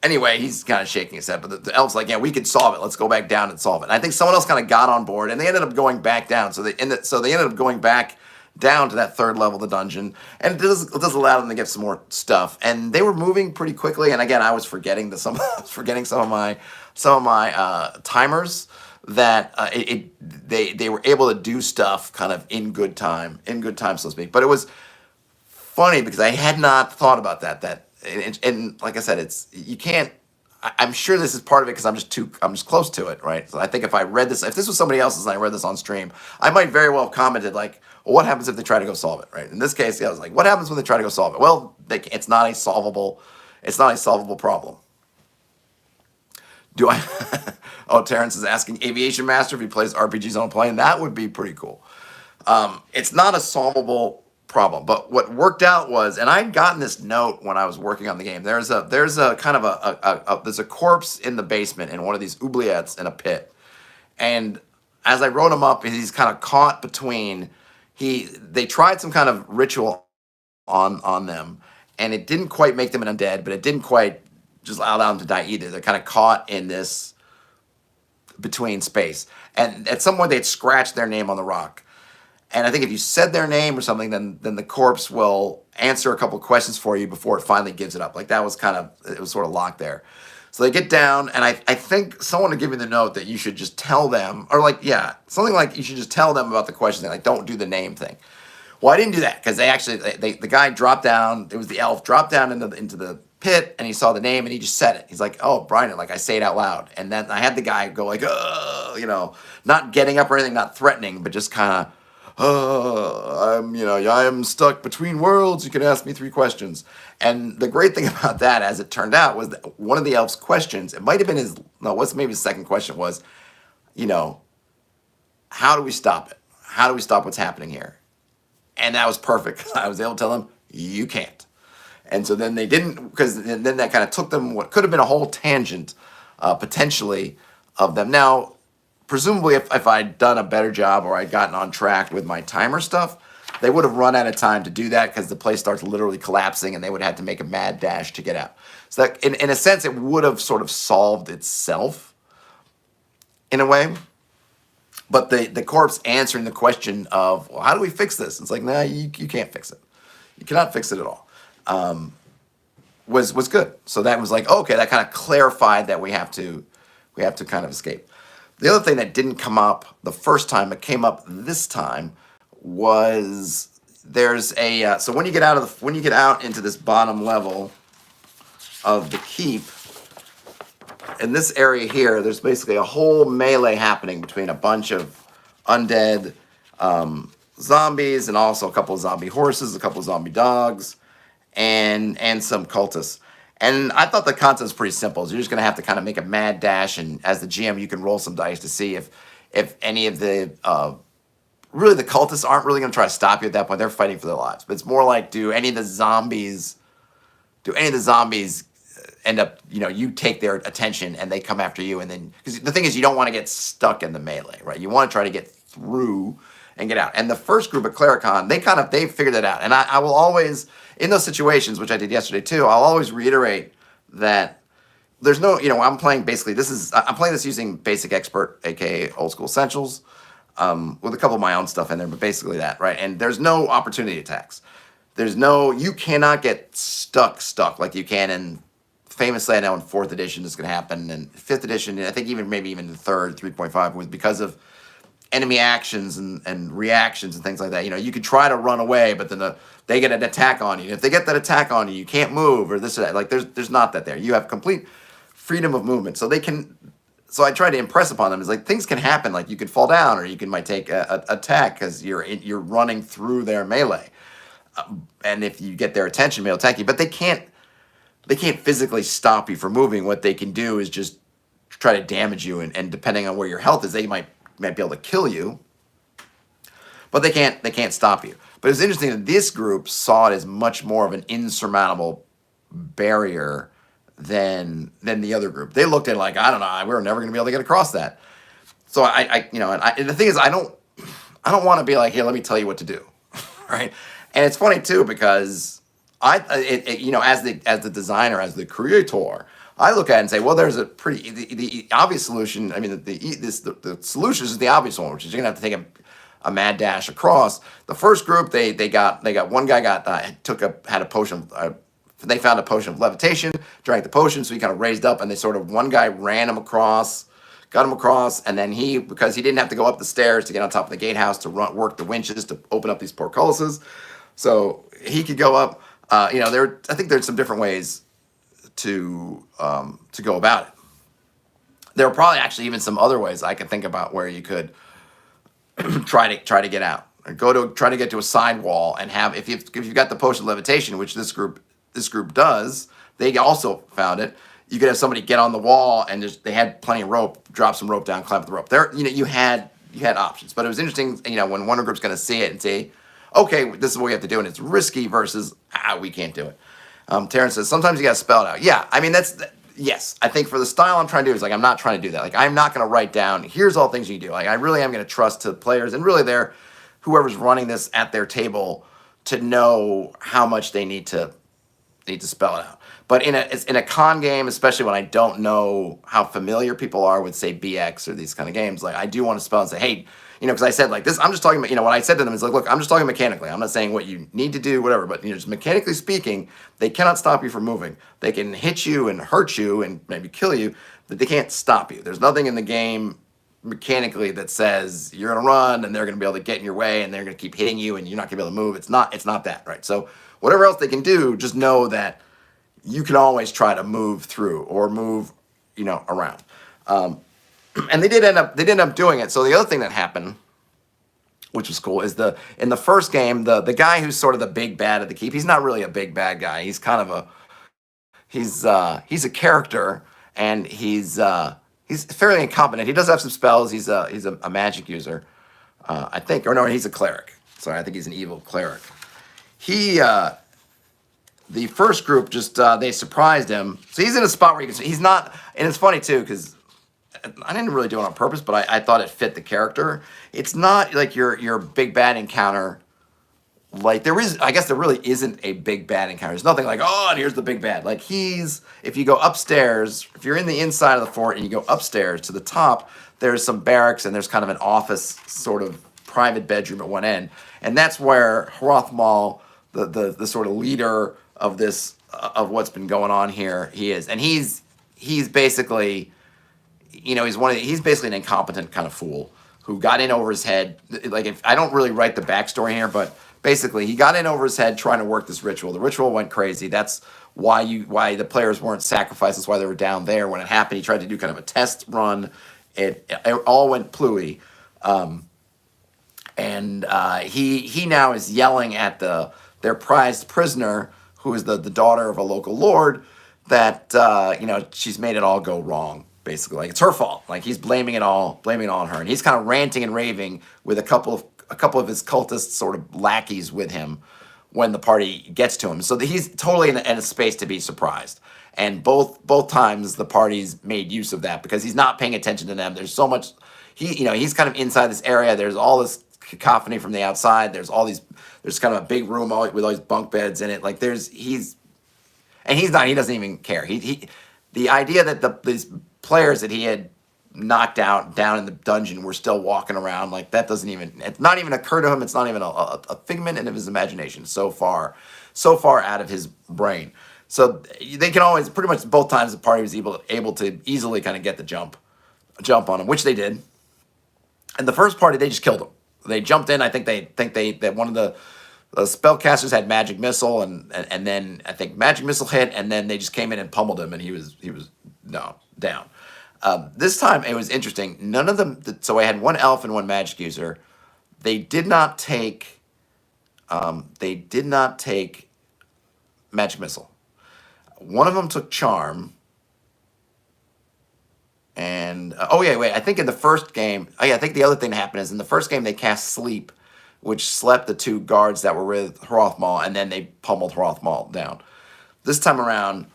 anyway, he's kind of shaking his head, but the elf's like, yeah, we could solve it. Let's go back down and solve it. And I think someone else kind of got on board, and they ended up going back down. So they ended up going back down to that third level of the dungeon, and it does allow them to get some more stuff. And they were moving pretty quickly. And again, I was forgetting some of my timers. That they were able to do stuff kind of in good time, so to speak. But it was funny because I had not thought about that. And like I said, you can't. I'm sure this is part of it because I'm just close to it, right? So I think if this was somebody else's and I read this on stream, I might very well have commented like, well, what happens if they try to go solve it, right? In this case, I was like, what happens when they try to go solve it? Well, it's not a solvable problem. Do I? Oh, Terrence is asking Aviation Master if he plays RPGs on a plane. That would be pretty cool. It's not a solvable problem, but what worked out was, and I'd gotten this note when I was working on the game. There's a kind of there's a corpse in the basement in one of these oubliettes in a pit, and as I wrote him up, he's kind of caught between. They tried some kind of ritual on them, and it didn't quite make them an undead, but it didn't quite just allow them to die either. They're kind of caught in this between space, and at some point they'd scratched their name on the rock, and I think if you said their name or something, then the corpse will answer a couple questions for you before it finally gives it up. Like that was it was sort of locked there. So they get down, and I think someone would give me the note that you should just tell them, or something like you should just tell them about the question, like don't do the name thing. Well, I didn't do that because the guy dropped down. It was the elf dropped down into the pit, and he saw the name, and he just said it. He's like, "Oh, Brian," like I say it out loud, and then I had the guy go like, not getting up or anything, not threatening, but just kind of, I am stuck between worlds. You can ask me 3 questions. And the great thing about that, as it turned out, was that one of the elf's questions, it might have been maybe his second question was, how do we stop it? How do we stop what's happening here? And that was perfect. I was able to tell them, you can't. And so then they didn't, because then that kind of took them what could have been a whole tangent, potentially, of them. Now, presumably, if I'd done a better job or I'd gotten on track with my timer stuff, they would have run out of time to do that because the place starts literally collapsing and they would have to make a mad dash to get out. So that, in a sense, it would have sort of solved itself. in a way. But the corpse answering the question of, well, how do we fix this? It's like, nah, you can't fix it. You cannot fix it at all. Was good. So that was like, okay, that kind of clarified that we have to kind of escape. The other thing that didn't come up the first time, it came up this time, was there's a so when you get out into this bottom level of the keep, in this area here, there's basically a whole melee happening between a bunch of undead zombies and also a couple of zombie horses, a couple of zombie dogs, and some cultists. And I thought the concept was pretty simple. You're just going to have to kind of make a mad dash, and as the GM, you can roll some dice to see if any of the really the cultists aren't really going to try to stop you at that point. They're fighting for their lives. But it's more like, do any of the zombies end up, you take their attention and they come after you, and then, because the thing is, you don't want to get stuck in the melee, right? You want to try to get through and get out. And the first group at ArcaneCon, they figured that out. And I will always, in those situations, which I did yesterday too, I'll always reiterate that there's no, I'm playing this using Basic Expert, aka Old School Essentials, with a couple of my own stuff in there, but basically that, right? And there's no opportunity attacks. You cannot get stuck like you can in, famously, I know in 4th edition this is going to happen, and 5th edition, and I think maybe even the 3rd, 3.5, was because of enemy actions and reactions and things like that. You could try to run away, but then they get an attack on you. And if they get that attack on you, you can't move or this or that. Like there's not that there. You have complete freedom of movement. So I try to impress upon them is like things can happen. Like you could fall down, or you might take a attack because you're running through their melee. And if you get their attention, they'll attack you. But they can't physically stop you from moving. What they can do is just try to damage you, and depending on where your health is, they might be able to kill you. But they can't stop you. But it's interesting that this group saw it as much more of an insurmountable barrier than the other group. They looked at it like, I don't know, we're never going to be able to get across that. So and the thing is, I don't want to be like, here, let me tell you what to do, right? And it's funny too, because as the designer, as the creator, I look at it and say, well, there's a the obvious solution. I mean, the solution is the obvious one, which is you're gonna have to take a mad dash across. The first group, they got one guy had a potion. They found a potion of levitation, drank the potion, so he kind of raised up, and one guy ran him across, got him across, and then because he didn't have to go up the stairs to get on top of the gatehouse to work the winches to open up these portcullises, so he could go up. I think there's some different ways to go about it. There are probably actually even some other ways I could think about where you could try to get out, or try to get to a side wall and have, if you've got the potion of levitation, which this group does, they also found it. You could have somebody get on the wall and they had plenty of rope, drop some rope down, climb up the rope. There, you had options, but it was interesting. When one group's going to see it and say, okay, this is what we have to do, and it's risky versus we can't do it. Terrence says sometimes you got to spell it out. Yeah, I mean yes. I think for the style I'm trying to do is like I'm not trying to do that. Like I'm not going to write down here's all things you do. Like I really am going to trust to players and really whoever's running this at their table to know how much they need to spell it out. But in a con game, especially when I don't know how familiar people are with, say, BX or these kind of games, like I do want to spell and say, hey, because I said like this, I'm just talking about, what I said to them is like, look, I'm just talking mechanically. I'm not saying what you need to do, whatever, but just mechanically speaking, they cannot stop you from moving. They can hit you and hurt you and maybe kill you, but they can't stop you. There's nothing in the game mechanically that says you're going to run and they're going to be able to get in your way and they're going to keep hitting you and you're not going to be able to move. It's not that, right? So whatever else they can do, just know that you can always try to move through or move, around. And they did end up doing it. So the other thing that happened, which was cool, is in the first game, the guy who's sort of the big bad of the keep, he's not really a big bad guy. He's kind of he's a character, and he's fairly incompetent. He does have some spells. He's a magic user, I think, or no, he's a cleric. Sorry, I think he's an evil cleric. The first group they surprised him. So he's in a spot where he's not, and it's funny too, because I didn't really do it on purpose, but I thought it fit the character. It's not like your big bad encounter like I guess there really isn't a big bad encounter. There's nothing like, oh, and here's the big bad. Like if you go upstairs, if you're in the inside of the fort and you go upstairs to the top, there's some barracks and there's kind of an office sort of private bedroom at one end. And that's where Hrothmal, the sort of leader of this, of what's been going on here, he is. And he's basically, he's basically an incompetent kind of fool who got in over his head. Like, if I don't really write the backstory here, but basically he got in over his head trying to work this ritual. The ritual went crazy. That's why the players weren't sacrificed. That's why they were down there when it happened. He tried to do kind of a test run. It all went plooey. He now is yelling at their prized prisoner, who is the daughter of a local lord, that she's made it all go wrong. Basically, like, it's her fault. Like, he's blaming it all on her, and he's kind of ranting and raving with a couple of his cultist sort of lackeys with him when the party gets to him. So he's totally in a space to be surprised. And both times the party's made use of that because he's not paying attention to them. There's so much. He's kind of inside this area. There's all this cacophony from the outside. There's kind of a big room with all these bunk beds in it. Like, he doesn't even care. The idea that these players that he had knocked out down in the dungeon were still walking around, like, it's not even occur to him. It's not even a figment of his imagination. So far out of his brain. So they can always, pretty much both times, the party was able to easily kind of get the jump on him, which they did. And the first party, they just killed him. They jumped in. I think that one of the spellcasters had magic missile, and then I think magic missile hit, and then they just came in and pummeled him, and he was down. This time it was interesting. None of them. So I had one elf and one magic user. They did not take. Magic missile. One of them took charm. And I think in the first game, I think the other thing that happened is in the first game they cast sleep, which slept the two guards that were with Hrothmal, and then they pummeled Hrothmal down. This time around,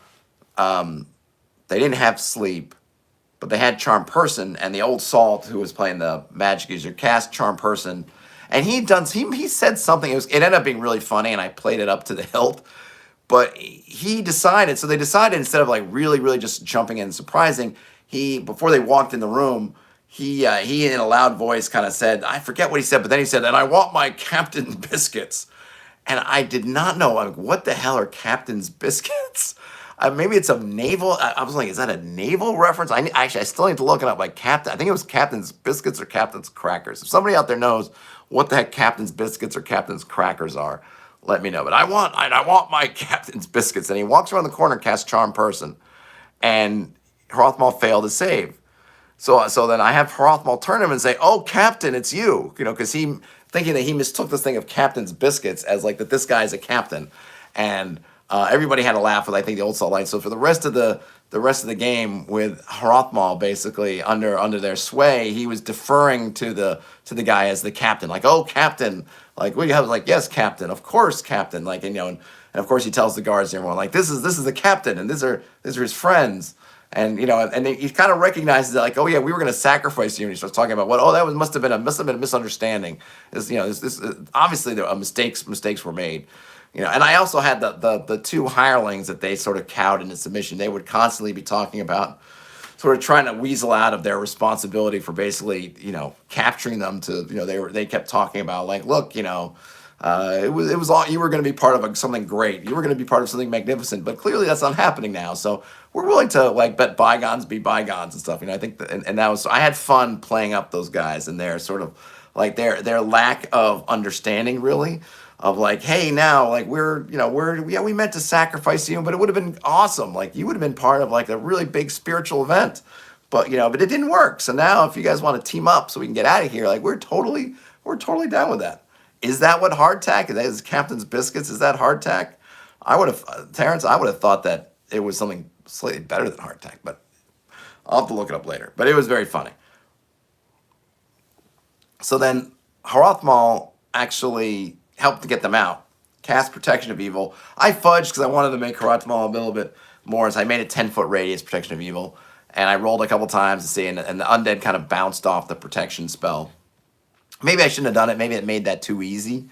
they didn't have sleep, but they had charm person, and the old Salt, who was playing the magic user, cast charm person, and he said something. It ended up being really funny, and I played it up to the hilt. But they decided, instead of like really, really just jumping in and surprising, before they walked in the room, he in a loud voice kind of said, I forget what he said, but then he said, and I want my captain's biscuits. And I did not know, like, what the hell are captain's biscuits? Maybe it's a naval, I was like, is that a naval reference? I still need to look it up. Like, I think it was captain's biscuits or captain's crackers. If somebody out there knows what the heck captain's biscuits or captain's crackers are, let me know. But I want my captain's biscuits. And he walks around the corner and casts charm person. And Hrothmal failed to save. So then I have Hrothmal turn him and say, oh, Captain, it's you. Because he, thinking that he mistook this thing of captain's biscuits as like that this guy's a captain. And everybody had a laugh with, I think, the old Salt Light. So for the rest of the game, with Hrothmal basically under their sway, he was deferring to the guy as the captain, like, oh, Captain, like, we have, like, yes, Captain, of course, Captain, like, and of course he tells the guards and everyone, like, this is the captain, and these are his friends, and he kind of recognizes that, like, oh yeah, we were going to sacrifice you, and he starts talking about must have been a misunderstanding. This obviously mistakes were made. And I also had the two hirelings that they sort of cowed into submission. They would constantly be talking about sort of trying to weasel out of their responsibility for basically, capturing them to, they kept talking about, like, look, it was all, you were going to be part of something great. You were going to be part of something magnificent, but clearly that's not happening now. So we're willing to, like, let bygones be bygones and stuff. I think and that was, I had fun playing up those guys and their sort of, like, their lack of understanding, really. Of, like, hey, now, like, we meant to sacrifice you, but it would have been awesome. Like, you would have been part of, like, a really big spiritual event, but it didn't work. So now, if you guys want to team up so we can get out of here, like, we're totally down with that. Is that what hardtack is? Is Captain's Biscuits? Is that hardtack? Terrence, I would have thought that it was something slightly better than hardtack, but I'll have to look it up later. But it was very funny. So then Hrothmal actually helped to get them out. Cast Protection of Evil. I fudged because I wanted to make Hrothmal a little bit more, so I made a 10-foot radius Protection of Evil, and I rolled a couple times to see, and the undead kind of bounced off the protection spell. Maybe I shouldn't have done it. Maybe it made that too easy.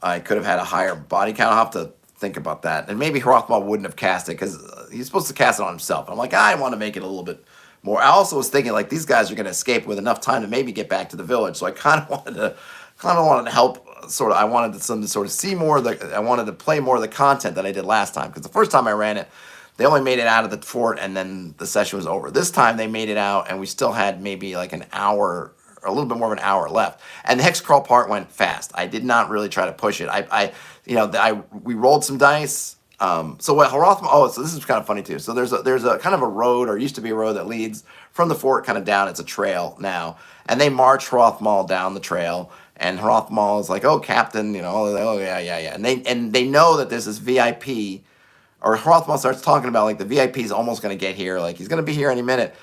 I could have had a higher body count. I'll have to think about that. And maybe Hrothmar wouldn't have cast it because he's supposed to cast it on himself. I'm like, I want to make it a little bit more. I also was thinking like these guys are going to escape with enough time to maybe get back to the village. So I kind of wanted to help. Sort of, I wanted them to sort of see more. I wanted to play more of the content that I did last time because the first time I ran it, they only made it out of the fort and then the session was over. This time they made it out and we still had maybe like an hour or a little bit more of an hour left. And the hex crawl part went fast. I did not really try to push it. We rolled some dice. So what Hrothmar? Oh, so this is kind of funny too. So there's a kind of a road, or used to be a road that leads from the fort kind of down. It's a trail now, and they march Hrothmar down the trail. And Hrothmar is like, "Oh, Captain, oh yeah, yeah, yeah." And they know that there's this VIP, or Hrothmar starts talking about like the VIP is almost going to get here, like he's going to be here any minute.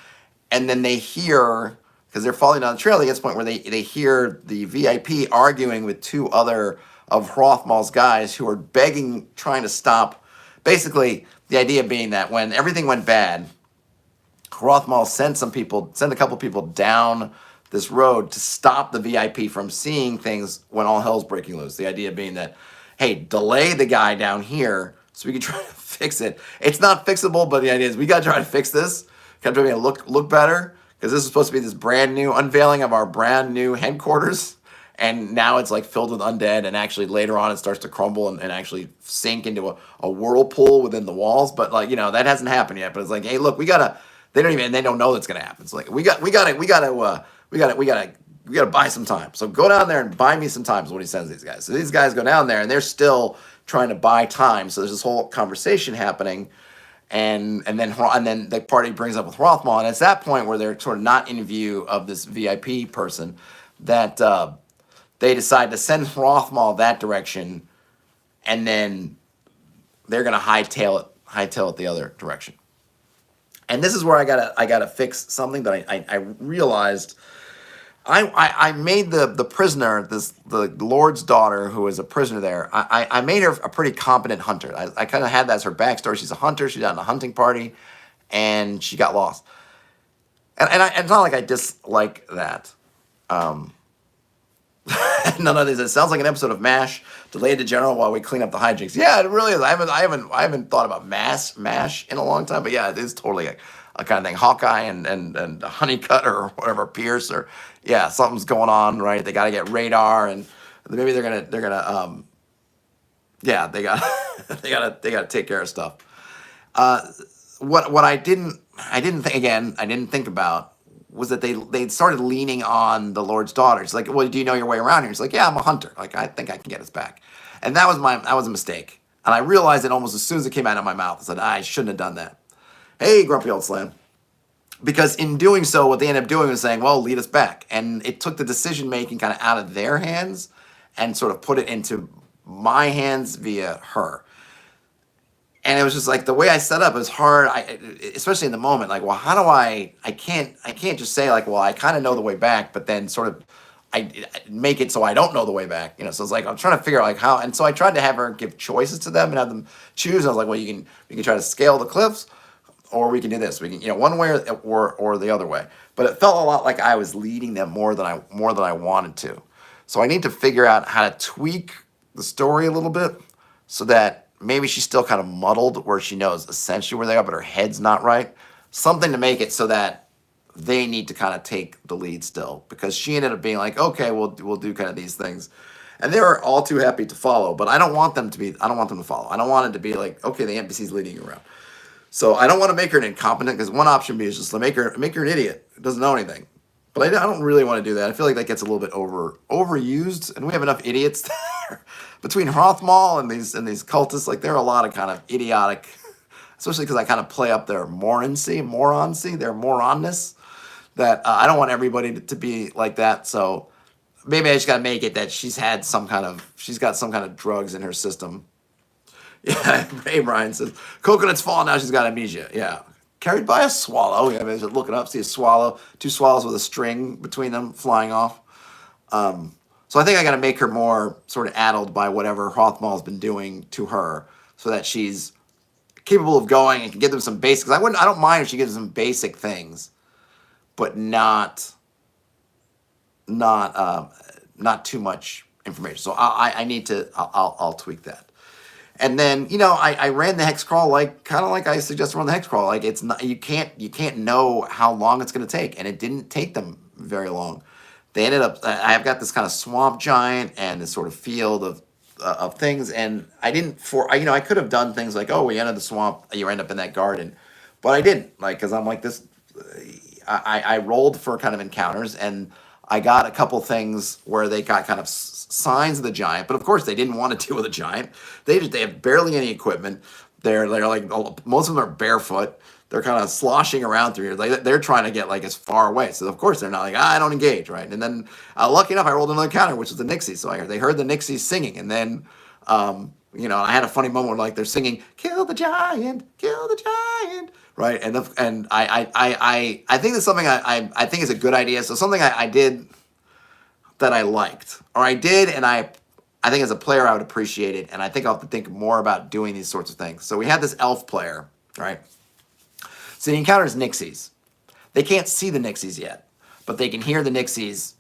And then they hear, because they're falling down the trail, they get to the point where they hear the VIP arguing with two other of Hrothmar's guys who are begging, trying to stop. Basically, the idea being that when everything went bad, Hrothmar sent a couple people down this road to stop the VIP from seeing things when all hell's breaking loose. The idea being that, hey, delay the guy down here so we can try to fix it. It's not fixable, but the idea is we got to try to fix this. Got to try to look better because this is supposed to be this brand new unveiling of our brand new headquarters. And now it's like filled with undead, and actually later on it starts to crumble and actually sink into a whirlpool within the walls. But like, that hasn't happened yet. But it's like, hey, look, they don't know that's gonna happen. It's like we gotta buy some time. So go down there and buy me some time is what he sends these guys. So these guys go down there and they're still trying to buy time. So there's this whole conversation happening. And then the party brings up with Hrothmar, and it's that point where they're sort of not in view of this VIP person that they decide to send Hrothmar that direction, and then they're gonna hightail it the other direction. And this is where I gotta fix something that I realized. I made the prisoner, the Lord's daughter who is a prisoner there. I made her a pretty competent hunter. I kind of had that as her backstory. She's a hunter. She's out in a hunting party, and she got lost. And it's not like I dislike that. None of this. It sounds like an episode of MASH. Delay the general while we clean up the hijinks. Yeah, it really is. I haven't thought about MASH in a long time, but yeah, it is totally a kind of thing. Hawkeye and Honeycutt or whatever, Pierce, or yeah, something's going on, right? They got to get radar, and maybe they're gonna yeah, they got they gotta take care of stuff. What I didn't think about was that they started leaning on the Lord's daughter. It's like, well, do you know your way around here? It's like, yeah, I'm a hunter. Like, I think I can get us back. And that was a mistake. And I realized it almost as soon as it came out of my mouth. I said, I shouldn't have done that. Hey, Grumpy Old Slam. Because in doing so, what they ended up doing was saying, well, lead us back. And it took the decision-making kind of out of their hands and sort of put it into my hands via her. And it was just like the way I set up is hard, especially in the moment. Like, well, how do I can't just say like, well, I kind of know the way back, but then sort of I make it so I don't know the way back. So it's like I'm trying to figure out like how. And so I tried to have her give choices to them and have them choose. And I was like, well, we can try to scale the cliffs, or we can do this. We can one way or the other way. But it felt a lot like I was leading them more than I wanted to. So I need to figure out how to tweak the story a little bit so that maybe she's still kind of muddled where she knows essentially where they are, but her head's not right. Something to make it so that they need to kind of take the lead still, because she ended up being like, okay, we'll do kind of these things. And they were all too happy to follow, but I don't want them to follow. I don't want it to be like, okay, the NPC's leading you around. So I don't want to make her an incompetent, because one option is just to make her an idiot who doesn't know anything. But I don't really want to do that. I feel like that gets a little bit overused, and we have enough idiots there. Between Hrothmar and these cultists, like there are a lot of kind of idiotic, especially because I kind of play up their moroncy, their moronness. That I don't want everybody to be like that. So maybe I just got to make it that she's got some kind of drugs in her system. Yeah, Ray Brian says coconut's fallen now. She's got amnesia. Yeah. Carried by a swallow. Yeah, I look it up, see a swallow, two swallows with a string between them flying off. So I think I got to make her more sort of addled by whatever Hrothmar's been doing to her, so that she's capable of going and can give them some basics. I don't mind if she gives them basic things, but not too much information. So I need to, I'll tweak that. And then, I ran the hex crawl kind of like I suggested run the hex crawl. Like it's not, you can't know how long it's going to take. And it didn't take them very long. They ended up, I've got this kind of swamp giant and this sort of field of things. And I didn't, I could have done things like, oh, we entered the swamp, you end up in that garden. But I didn't, because I'm like this, I rolled for kind of encounters, and I got a couple things where they got kind of signs of the giant, but of course they didn't want to deal with a giant. They have barely any equipment. They're like, most of them are barefoot. They're kind of sloshing around through here. Like they're trying to get like as far away. So of course they're not like, I don't engage, right? And then lucky enough, I rolled another encounter, which was the Nixies. So they heard the Nixies singing, and then I had a funny moment where like they're singing, "Kill the giant, kill the giant." Right, and I think that's something I think is a good idea. So something I did that I liked, or I did, and I think as a player I would appreciate it, and I think I'll have to think more about doing these sorts of things. So we had this elf player, right? So he encounters Nixies. They can't see the Nixies yet, but they can hear the Nixies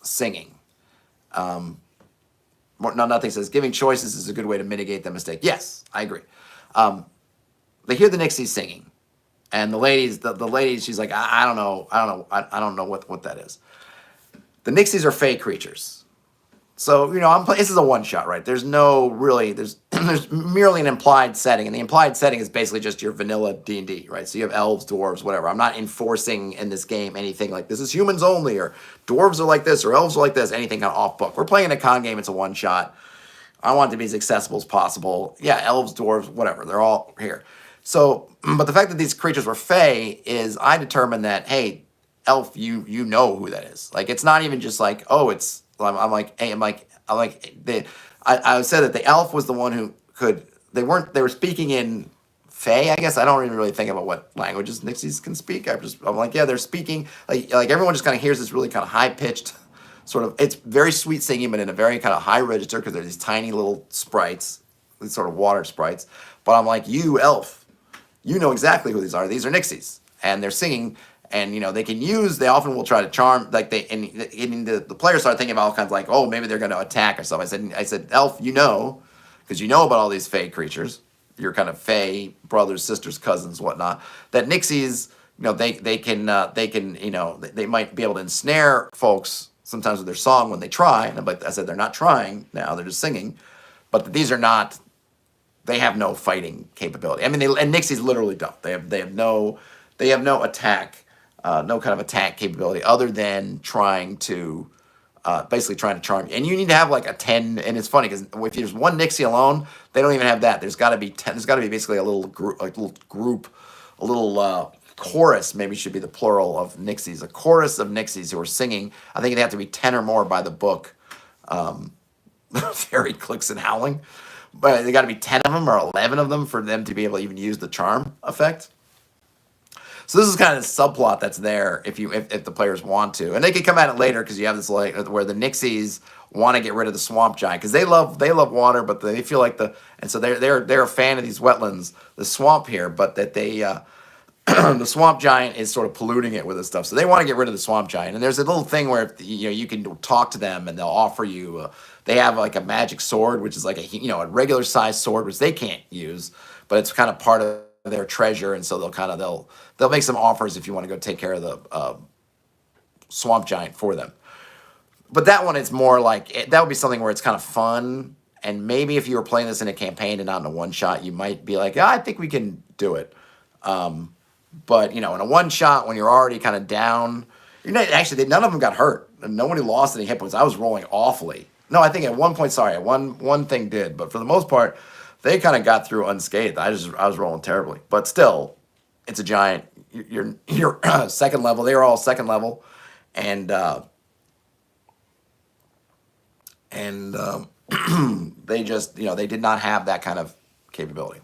singing. Nothing says giving choices is a good way to mitigate the mistake. Yes, I agree. They hear the Nixies singing. And the ladies, she's like, I don't know what that is. The Nixies are fey creatures. So, this is a one shot, right? There's there's merely an implied setting. And the implied setting is basically just your vanilla D&D, right? So you have elves, dwarves, whatever. I'm not enforcing in this game anything like this is humans only, or dwarves are like this, or elves are like this, anything kind of off book. We're playing a con game, it's a one shot. I want it to be as accessible as possible. Yeah, elves, dwarves, whatever, they're all here. So, but the fact that these creatures were fey is I determined that, hey, elf, you know who that is. Like, it's not even just like, oh, it's, I said that the elf was the one who they were speaking in fey, I guess. I don't even really think about what languages Nixies can speak. I'm like, yeah, they're speaking, like everyone just kind of hears this really kind of high-pitched sort of, it's very sweet singing, but in a very kind of high register, because they're these tiny little sprites, these sort of water sprites. But I'm like, you elf, you know exactly who these are. These are Nixies, and they're singing, and they often will try to charm, like the players start thinking about all kinds like, oh, maybe they're going to attack or something. I said, elf, because you know about all these fey creatures, your kind of fey brothers, sisters, cousins, whatnot. That Nixies, they might be able to ensnare folks sometimes with their song when they try. And I said, they're not trying now; they're just singing. But these are not. They have no fighting capability. I mean, and Nixies literally don't. They have no attack, no kind of attack capability other than basically trying to charm you. And you need to have like a 10. And it's funny because if there's one Nixie alone, they don't even have that. There's got to be 10. There's got to be basically a little group, a little chorus. Maybe should be the plural of Nixies. A chorus of Nixies who are singing. I think it'd have to be 10 or more by the book. Fairy clicks and howling. But they got to be 10 of them or 11 of them for them to be able to even use the charm effect. So this is kind of the subplot that's there if the players want to, and they can come at it later because you have this like where the Nixies want to get rid of the swamp giant because they love water, but they feel like and so they're a fan of these wetlands, the swamp here, but that they the swamp giant is sort of polluting it with this stuff, so they want to get rid of the swamp giant. And there's a little thing where you can talk to them and they'll offer you. They have like a magic sword, which is like a regular sized sword, which they can't use, but it's kind of part of their treasure, and so they'll make some offers if you want to go take care of the swamp giant for them. But that one is more like that would be something where it's kind of fun, and maybe if you were playing this in a campaign and not in a one shot, you might be like, I think we can do it. But in a one shot when you're already kind of down, actually none of them got hurt. Nobody lost any hit points. I was rolling awfully. No, I think at one point, sorry, one thing did, but for the most part, they kind of got through unscathed. I was rolling terribly, but still, it's a giant. You're second level. They were all second level, and they just they did not have that kind of capability.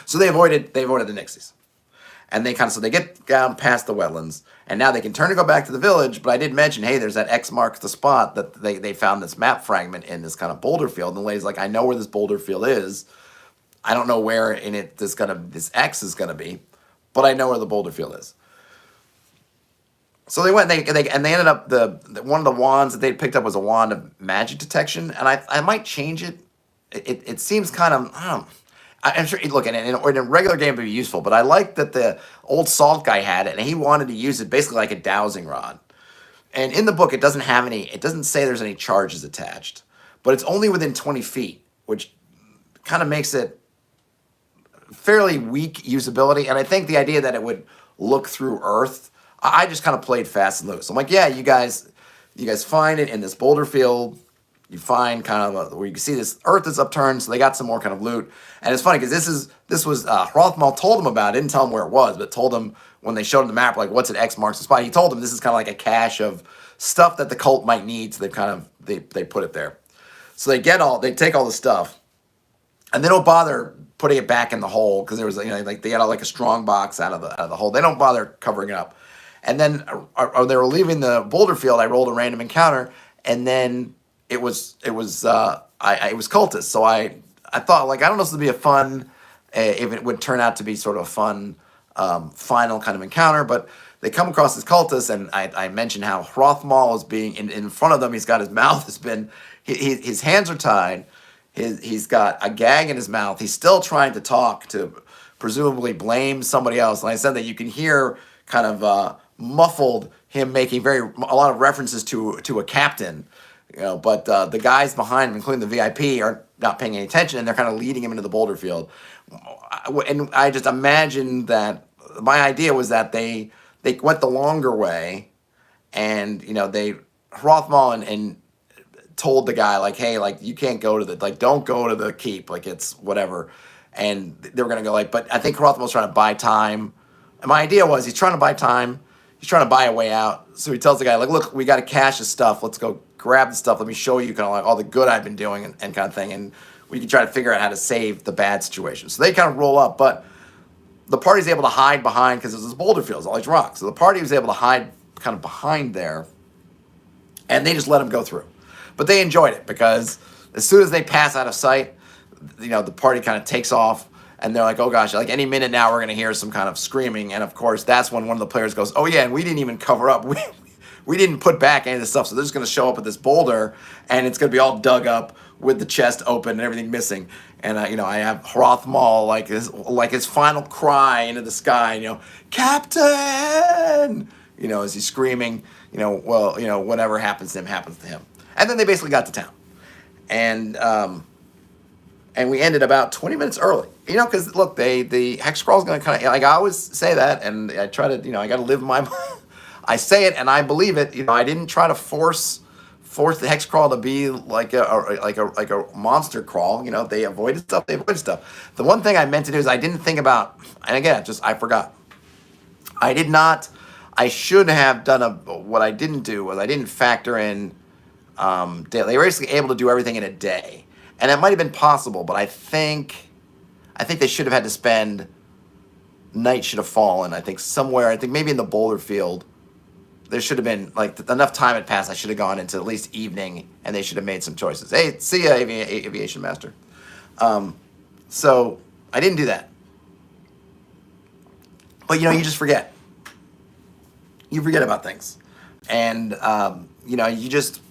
So they avoided the Nixies. And they get down past the wetlands, and now they can turn to go back to the village. But I did mention, hey, there's that X marks the spot that they found this map fragment in this kind of boulder field. And the lady's like, I know where this boulder field is. I don't know where in it this X is gonna be, but I know where the boulder field is. So they went, and they ended up one of the wands that they picked up was a wand of magic detection, and I might change it. It seems kind of, I don't know. I'm sure. Look, in a regular game, it would be useful, but I like that the old salt guy had it, and he wanted to use it basically like a dowsing rod. And in the book, it doesn't have any. It doesn't say there's any charges attached, but it's only within 20 feet, which kind of makes it fairly weak usability. And I think the idea that it would look through Earth, I just kind of played fast and loose. I'm like, yeah, you guys find it in this boulder field. You find kind of where you can see this Earth is upturned, so they got some more kind of loot. And it's funny because this was Hrothmal told them about it, didn't tell them where it was, but told them when they showed him the map, like what's at X marks the spot. He told them this is kind of like a cache of stuff that the cult might need, so they put it there. So they take all the stuff, and they don't bother putting it back in the hole because there was like they got like a strong box out of the hole. They don't bother covering it up. And then they were leaving the boulder field. I rolled a random encounter, and then it was cultists. So I thought, like, I don't know if this would be a fun if it would turn out to be sort of a fun final kind of encounter, but they come across this cultist, and I mentioned how Hrothmal is being in front of them. He's got his mouth has been his hands are tied. He's got a gag in his mouth. He's still trying to talk to presumably blame somebody else. And I said that you can hear kind of muffled him making a lot of references to a captain. But the guys behind him, including the VIP, are not paying any attention, and they're kind of leading him into the boulder field. And I just imagined that my idea was that they went the longer way, and Hrothmal and told the guy, like, hey, like, you can't go to don't go to the keep, like, it's whatever. And they were gonna go, like, but I think Hrothmal's trying to buy time. And my idea was he's trying to buy time. He's trying to buy a way out. So he tells the guy, like, look, we got to cache the stuff. Let's go grab the stuff. Let me show you kind of like all the good I've been doing and kind of thing. And we can try to figure out how to save the bad situation. So they kind of roll up, but the party's able to hide behind, because there's this boulder field, all these rocks. So the party was able to hide kind of behind there, and they just let him go through. But they enjoyed it, because as soon as they pass out of sight, the party kind of takes off, and they're like, oh gosh, like any minute now we're going to hear some kind of screaming. And of course, that's when one of the players goes, oh yeah, and we didn't even cover up. We didn't put back any of this stuff, so they're just going to show up at this boulder, and it's going to be all dug up with the chest open and everything missing. And I have Hrothmal like his final cry into the sky, Captain, as he's screaming, whatever happens to him. And then they basically got to town, and we ended about 20 minutes early, because look, the hex scroll is going to kind of, like, I always say that, and I try to, I got to live my. I say it and I believe it. I didn't try to force the hex crawl to be like a monster crawl. If they avoided stuff, they avoided stuff. The one thing I meant to do is I didn't think about, and again, I forgot. I should have done what I didn't do was I didn't factor in. They were basically able to do everything in a day, and it might have been possible, but I think they should have had to spend. Night should have fallen. I think maybe in the boulder field. There should have been, like, enough time had passed. I should have gone into at least evening, and they should have made some choices. Hey, see ya, Aviation Master. So I didn't do that. But, you just forget. You forget about things. And, you just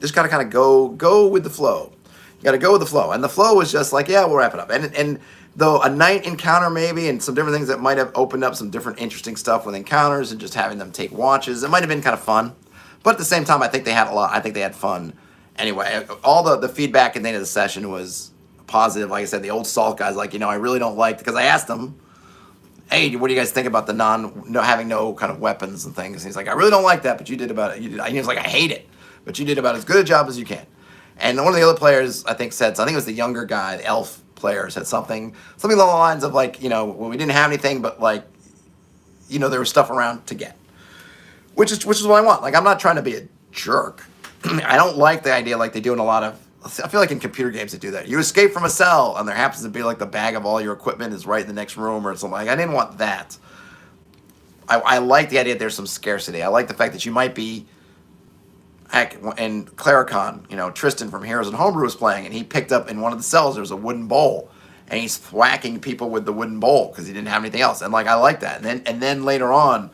got to kind of go with the flow. You got to go with the flow. And the flow was just like, yeah, we'll wrap it up. And though a night encounter maybe, and some different things that might have opened up some different interesting stuff with encounters and just having them take watches, it might have been kind of fun. But at the same time, I think they had fun. Anyway, all the feedback at the end of the session was positive. Like I said, the old salt guy's like, I really don't like, because I asked him, hey, what do you guys think about the having no kind of weapons and things? And he's like, I really don't like that, but you did about it. He was like, I hate it, but you did about as good a job as you can. And one of the other players, I think it was the younger guy, the elf player, said something along the lines of, like, well, we didn't have anything, but, like, there was stuff around to get, which is what I want. Like, I'm not trying to be a jerk. I don't like the idea, like they do in a lot of, I feel like in computer games they do that. You escape from a cell, and there happens to be, like, the bag of all your equipment is right in the next room or something. Like, I didn't want that. I like the idea that there's some scarcity. I like the fact that you might be, heck, in ArcaneCon, Tristan from Heroes and Homebrew was playing, and he picked up in one of the cells, there was a wooden bowl, and he's thwacking people with the wooden bowl because he didn't have anything else. And, like, I like that. And then later on,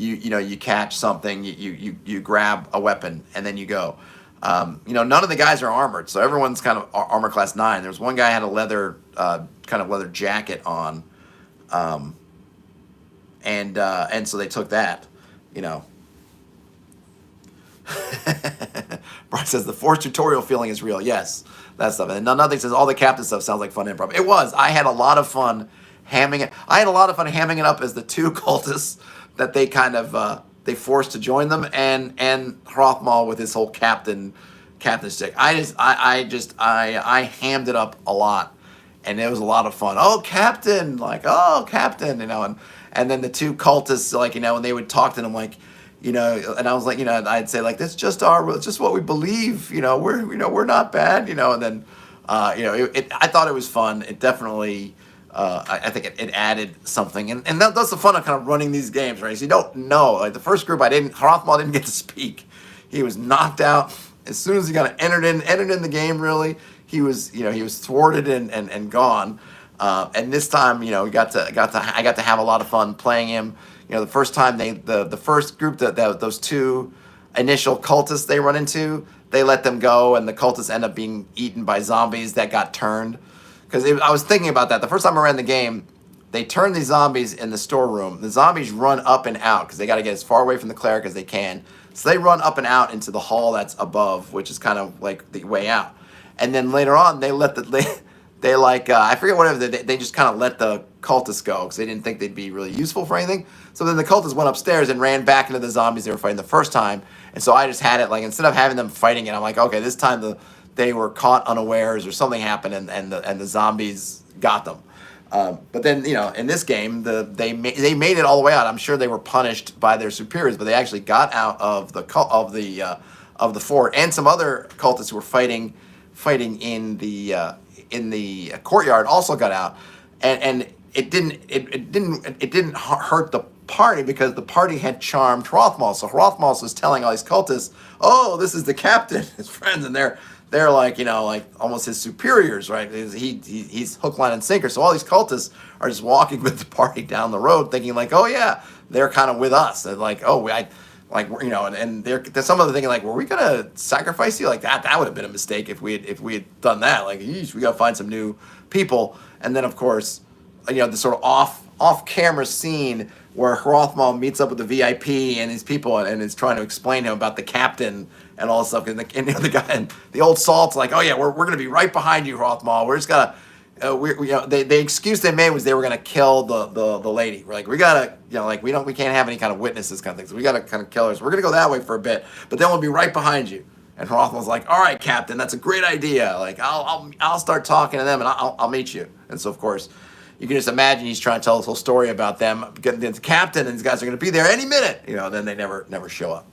you catch something, you grab a weapon, and then you go. None of the guys are armored, so everyone's kind of armor class 9. There's one guy had a leather kind of leather jacket on, and so they took that. Brian says the Force tutorial feeling is real. Yes, that stuff. And nothing says all the captain stuff sounds like fun improv. It was. I had a lot of fun hamming it. I had a lot of fun hamming it up as the 2 cultists that they kind of they forced to join them, and Hrothmall with his whole captain stick. I hammed it up a lot, and it was a lot of fun. Oh, captain, captain, and then the 2 cultists, when they would talk to them, and I was I'd say that's just what we believe, we're not bad, and then, I thought it was fun. It definitely, I think it added something, and that's the fun of kind of running these games, right? So you don't know, the first group Hrothmall didn't get to speak. He was knocked out as soon as he got entered in the game. Really, he was thwarted and gone. And this time, I got to have a lot of fun playing him. The first time the first group that those 2 initial cultists they run into, they let them go, and the cultists end up being eaten by zombies that got turned. Because I was thinking about that. The first time I ran the game, they turned these zombies in the storeroom. The zombies run up and out because they got to get as far away from the cleric as they can. So they run up and out into the hall that's above, which is kind of like the way out. And then later on, they let I forget whatever, they just kind of let the cultists go because they didn't think they'd be really useful for anything. So then the cultists went upstairs and ran back into the zombies they were fighting the first time. And so I just had it, instead of having them fighting it, I'm like, okay, this time they were caught unawares or something happened, and the zombies got them. But then, in this game, they made it all the way out. I'm sure they were punished by their superiors, but they actually got out of the fort, and some other cultists who were fighting in the courtyard also got out, and it didn't hurt the party because the party had charmed Hrothmall. So Hrothmall was telling all these cultists, "Oh, this is the captain," his friends, and they're almost his superiors, right? He's hook, line, and sinker. So all these cultists are just walking with the party down the road, thinking oh yeah, they're kind of with us. And and they're some of them thinking were we gonna sacrifice you? That would have been a mistake if we had done that. We gotta find some new people. And then of course, the sort of off camera scene where Hrothmall meets up with the VIP and his people and is trying to explain to him about the captain and all this stuff. And the guy and the old salt's oh yeah, we're gonna be right behind you, Hrothmall. We're just gonna the excuse they made was they were gonna kill the lady. We're we gotta we can't have any kind of witnesses kind of thing. So we gotta kind of kill her. So we're gonna go that way for a bit, but then we'll be right behind you. And Hrothmall's all right, Captain, that's a great idea. I'll start talking to them and I'll meet you. And so of course, you can just imagine he's trying to tell this whole story about them getting the captain, and these guys are going to be there any minute. Then they never show up.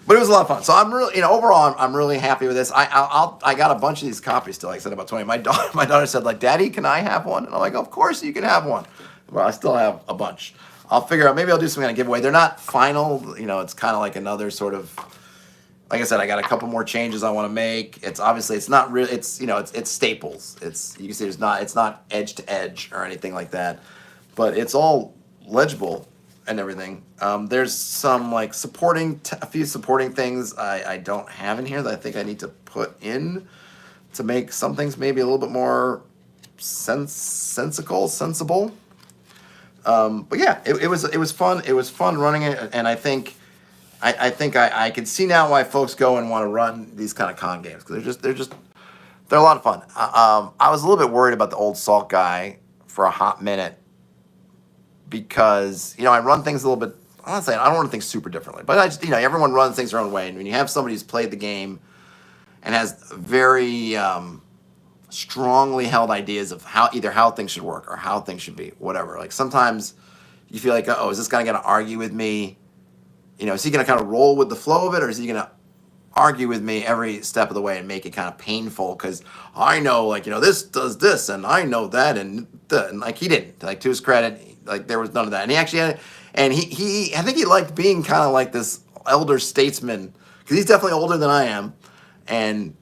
But it was a lot of fun. So I'm really, overall, I'm really happy with this. I got a bunch of these copies still. Like I said, about 20. My daughter said, Daddy, can I have one? And I'm of course you can have one. Well, I still have a bunch. I'll figure out. Maybe I'll do some kind of giveaway. They're not final. It's kind of like another sort of. Like I said, I got a couple more changes I want to make. It's obviously it's not really it's staples. You can see it's not edge to edge or anything like that, but it's all legible and everything. There's some a few supporting things I don't have in here that I think I need to put in to make some things maybe a little bit more sensible. But yeah, it was fun. It was fun running it, and I think I can see now why folks go and want to run these kind of con games because they're a lot of fun. I was a little bit worried about the old salt guy for a hot minute because I run things a little bit. I'm not saying I don't run things super differently, but I just everyone runs things their own way. And when you have somebody who's played the game and has very strongly held ideas of how things should work or how things should be, whatever. Sometimes you feel is this guy going to argue with me? Is he going to kind of roll with the flow of it, or is he going to argue with me every step of the way and make it kind of painful? Because I know, this does this, and I know that, and he didn't. To his credit, there was none of that. And he actually had, and he I think he liked being kind of like this elder statesman because he's definitely older than I am, and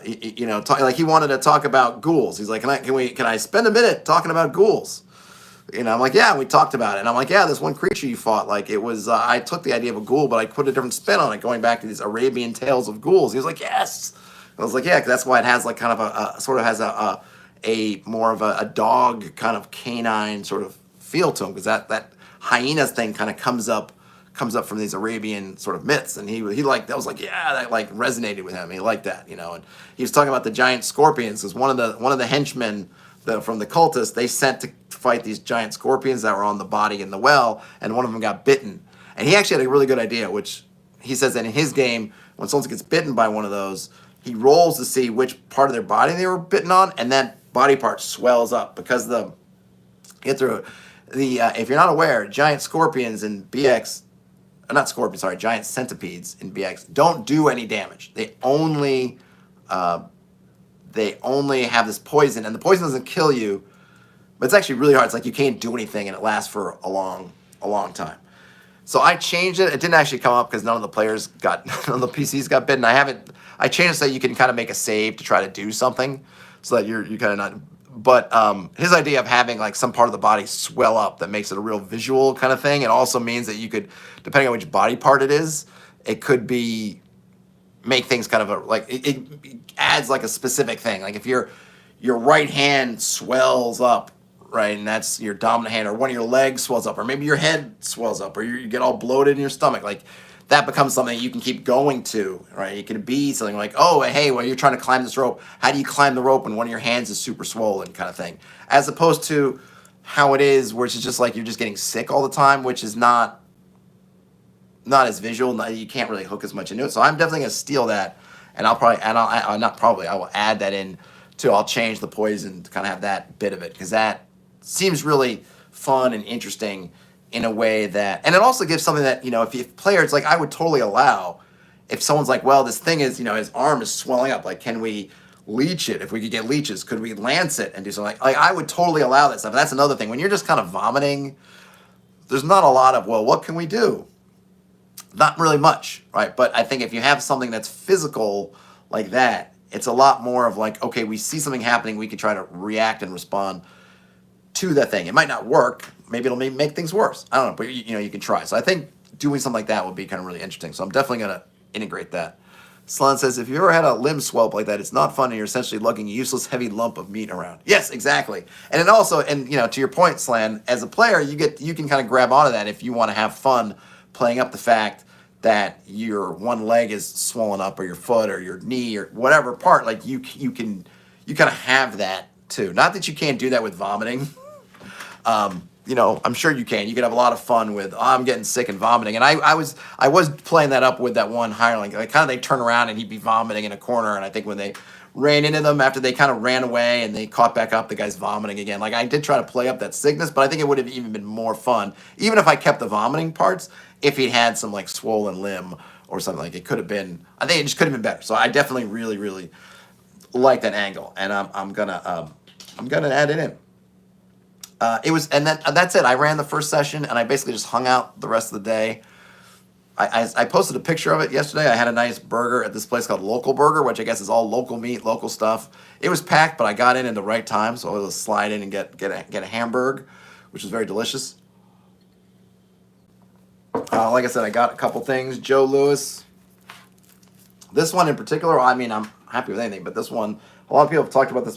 he wanted to talk about ghouls. He's can I spend a minute talking about ghouls? You know, I'm like, yeah, we talked about it. And I'm like, yeah, this one creature you fought, like it was, I took the idea of a ghoul, but I put a different spin on it, going back to these Arabian tales of ghouls. He was like, yes. I was like, yeah, 'cause that's why it has like kind of a sort of has a more of a dog kind of canine sort of feel to him, because that hyenas thing kind of comes up from these Arabian sort of myths, and he liked that. Was like, yeah, that like resonated with him. He liked that, you know. And he was talking about the giant scorpions, because one of the henchmen from the cultists they sent to fight these giant scorpions that were on the body in the well, and one of them got bitten. And he actually had a really good idea, which he says that in his game, when someone gets bitten by one of those, he rolls to see which part of their body they were bitten on, and that body part swells up because if you're not aware, giant scorpions in BX, not scorpions, sorry, giant centipedes in BX don't do any damage. They only have this poison, and the poison doesn't kill you, but it's actually really hard. It's like you can't do anything, and it lasts for a long time. So I changed it. It didn't actually come up because none of the PCs got bitten. I changed it so you can kind of make a save to try to do something, so that you're kind of not. But his idea of having like some part of the body swell up that makes it a real visual kind of thing. It also means that you could, depending on which body part it is, it could be make things kind of it adds like a specific thing. Like if your right hand swells up, right, and that's your dominant hand, or one of your legs swells up, or maybe your head swells up, or you get all bloated in your stomach, like that becomes something you can keep going to, right? It could be something like, oh, hey, well, you're trying to climb this rope. How do you climb the rope when one of your hands is super swollen, kind of thing? As opposed to how it is, where it's just like you're just getting sick all the time, which is not as visual. You can't really hook as much into it. So I'm definitely gonna steal that, and I will add that in too. I'll change the poison to kind of have that bit of it, because that seems really fun and interesting in a way that, and it also gives something that, you know, if players, like I would totally allow, if someone's like, well, this thing is, you know, his arm is swelling up, like, can we leech it? If we could get leeches, could we lance it and do something? Like I would totally allow that stuff. And that's another thing. When you're just kind of vomiting, there's not a lot of, well, what can we do? Not really much, right? But I think if you have something that's physical like that, it's a lot more of like, okay, we see something happening, we can try to react and respond to that thing. It might not work. Maybe it'll make things worse. I don't know, but you can try. So I think doing something like that would be kind of really interesting. So I'm definitely going to integrate that. Slon says, if you ever had a limb swell up like that, it's not fun, and you're essentially lugging a useless heavy lump of meat around. Yes, exactly. And it also, and you know, to your point, Slan, as a player, you can kind of grab onto that if you want to have fun playing up the fact that your one leg is swollen up, or your foot, or your knee, or whatever part. Like you kind of have that too. Not that you can't do that with vomiting. You know, I'm sure you can. You can have a lot of fun with, I'm getting sick and vomiting. And I was playing that up with that one hireling. Like kind of they turn around and he'd be vomiting in a corner. And I think when they ran into them after they kind of ran away and they caught back up, the guy's vomiting again. Like I did try to play up that sickness, but I think it would have even been more fun, even if I kept the vomiting parts, if he'd had some like swollen limb or something. Like it could have been, I think it just could have been better. So I definitely really, really like that angle. And I'm gonna add it in. That's it. I ran the first session and I basically just hung out the rest of the day. I posted a picture of it yesterday. I had a nice burger at this place called Local Burger, which I guess is all local meat, local stuff. It was packed, but I got in the right time, so I was able to slide in and get a hamburger, which was very delicious. Like I said, I got a couple things. Joe Lewis. This one in particular, I mean, I'm happy with anything, but this one, a lot of people have talked about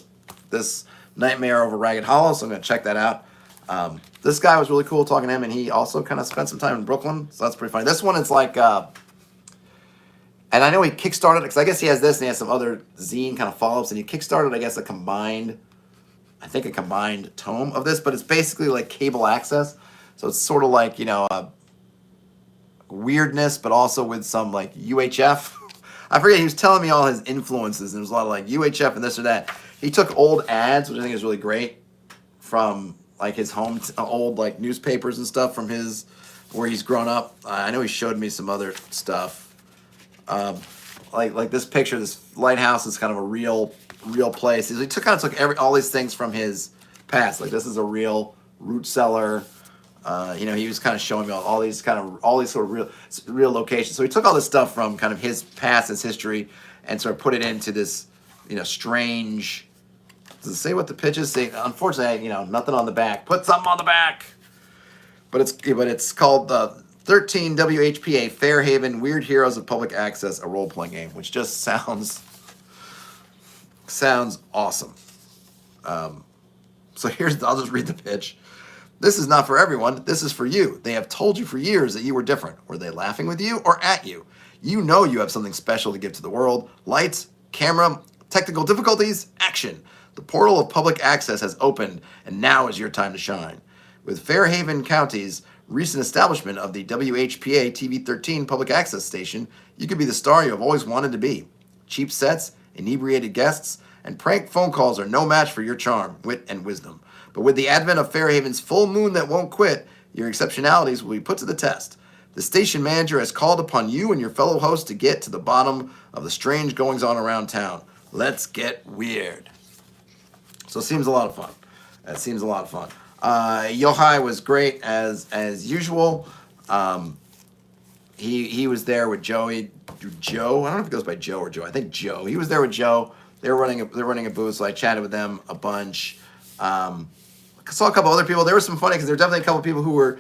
this Nightmare Over Ragged Hollow, so I'm going to check that out. This guy was really cool talking to him, and he also kind of spent some time in Brooklyn, so that's pretty funny. This one is like, and I know he kickstarted, because I guess he has this, and he has some other zine kind of follow-ups, and he kickstarted, I guess, a combined tome of this, but it's basically like cable access, so it's sort of like, you know, weirdness, but also with some like UHF. I forget, he was telling me all his influences, and there's a lot of like UHF and this or that. He took old ads, which I think is really great, from like his old like newspapers and stuff from where he's grown up. I know he showed me some other stuff, like this picture. This lighthouse is kind of a real place. He took all these things from his past. Like this is a real root cellar. You know, he was kind of showing me all these sort of real locations. So he took all this stuff from kind of his past, his history, and sort of put it into this, you know, strange Does it say what the pitch is? Say, unfortunately, nothing on the back. Put something on the back. But it's called 13 WHPA Fairhaven Weird Heroes of Public Access, a role-playing game, which just sounds awesome. So I'll just read the pitch. This is not for everyone. This is for you. They have told you for years that you were different. Were they laughing with you or at you? You know you have something special to give to the world. Lights, camera, technical difficulties, action. The portal of public access has opened, and now is your time to shine. With Fairhaven County's recent establishment of the WHPA TV13 public access station, you could be the star you have always wanted to be. Cheap sets, inebriated guests, and prank phone calls are no match for your charm, wit, and wisdom. But with the advent of Fairhaven's full moon that won't quit, your exceptionalities will be put to the test. The station manager has called upon you and your fellow hosts to get to the bottom of the strange goings-on around town. Let's get weird. So it seems a lot of fun. It seems a lot of fun. Yohai was great as usual. He was there with Joe. I don't know if it goes by Joe or Joe. I think Joe. He was there with Joe. They're running a booth, so I chatted with them a bunch. Saw a couple other people. There was some funny because there were definitely a couple people who were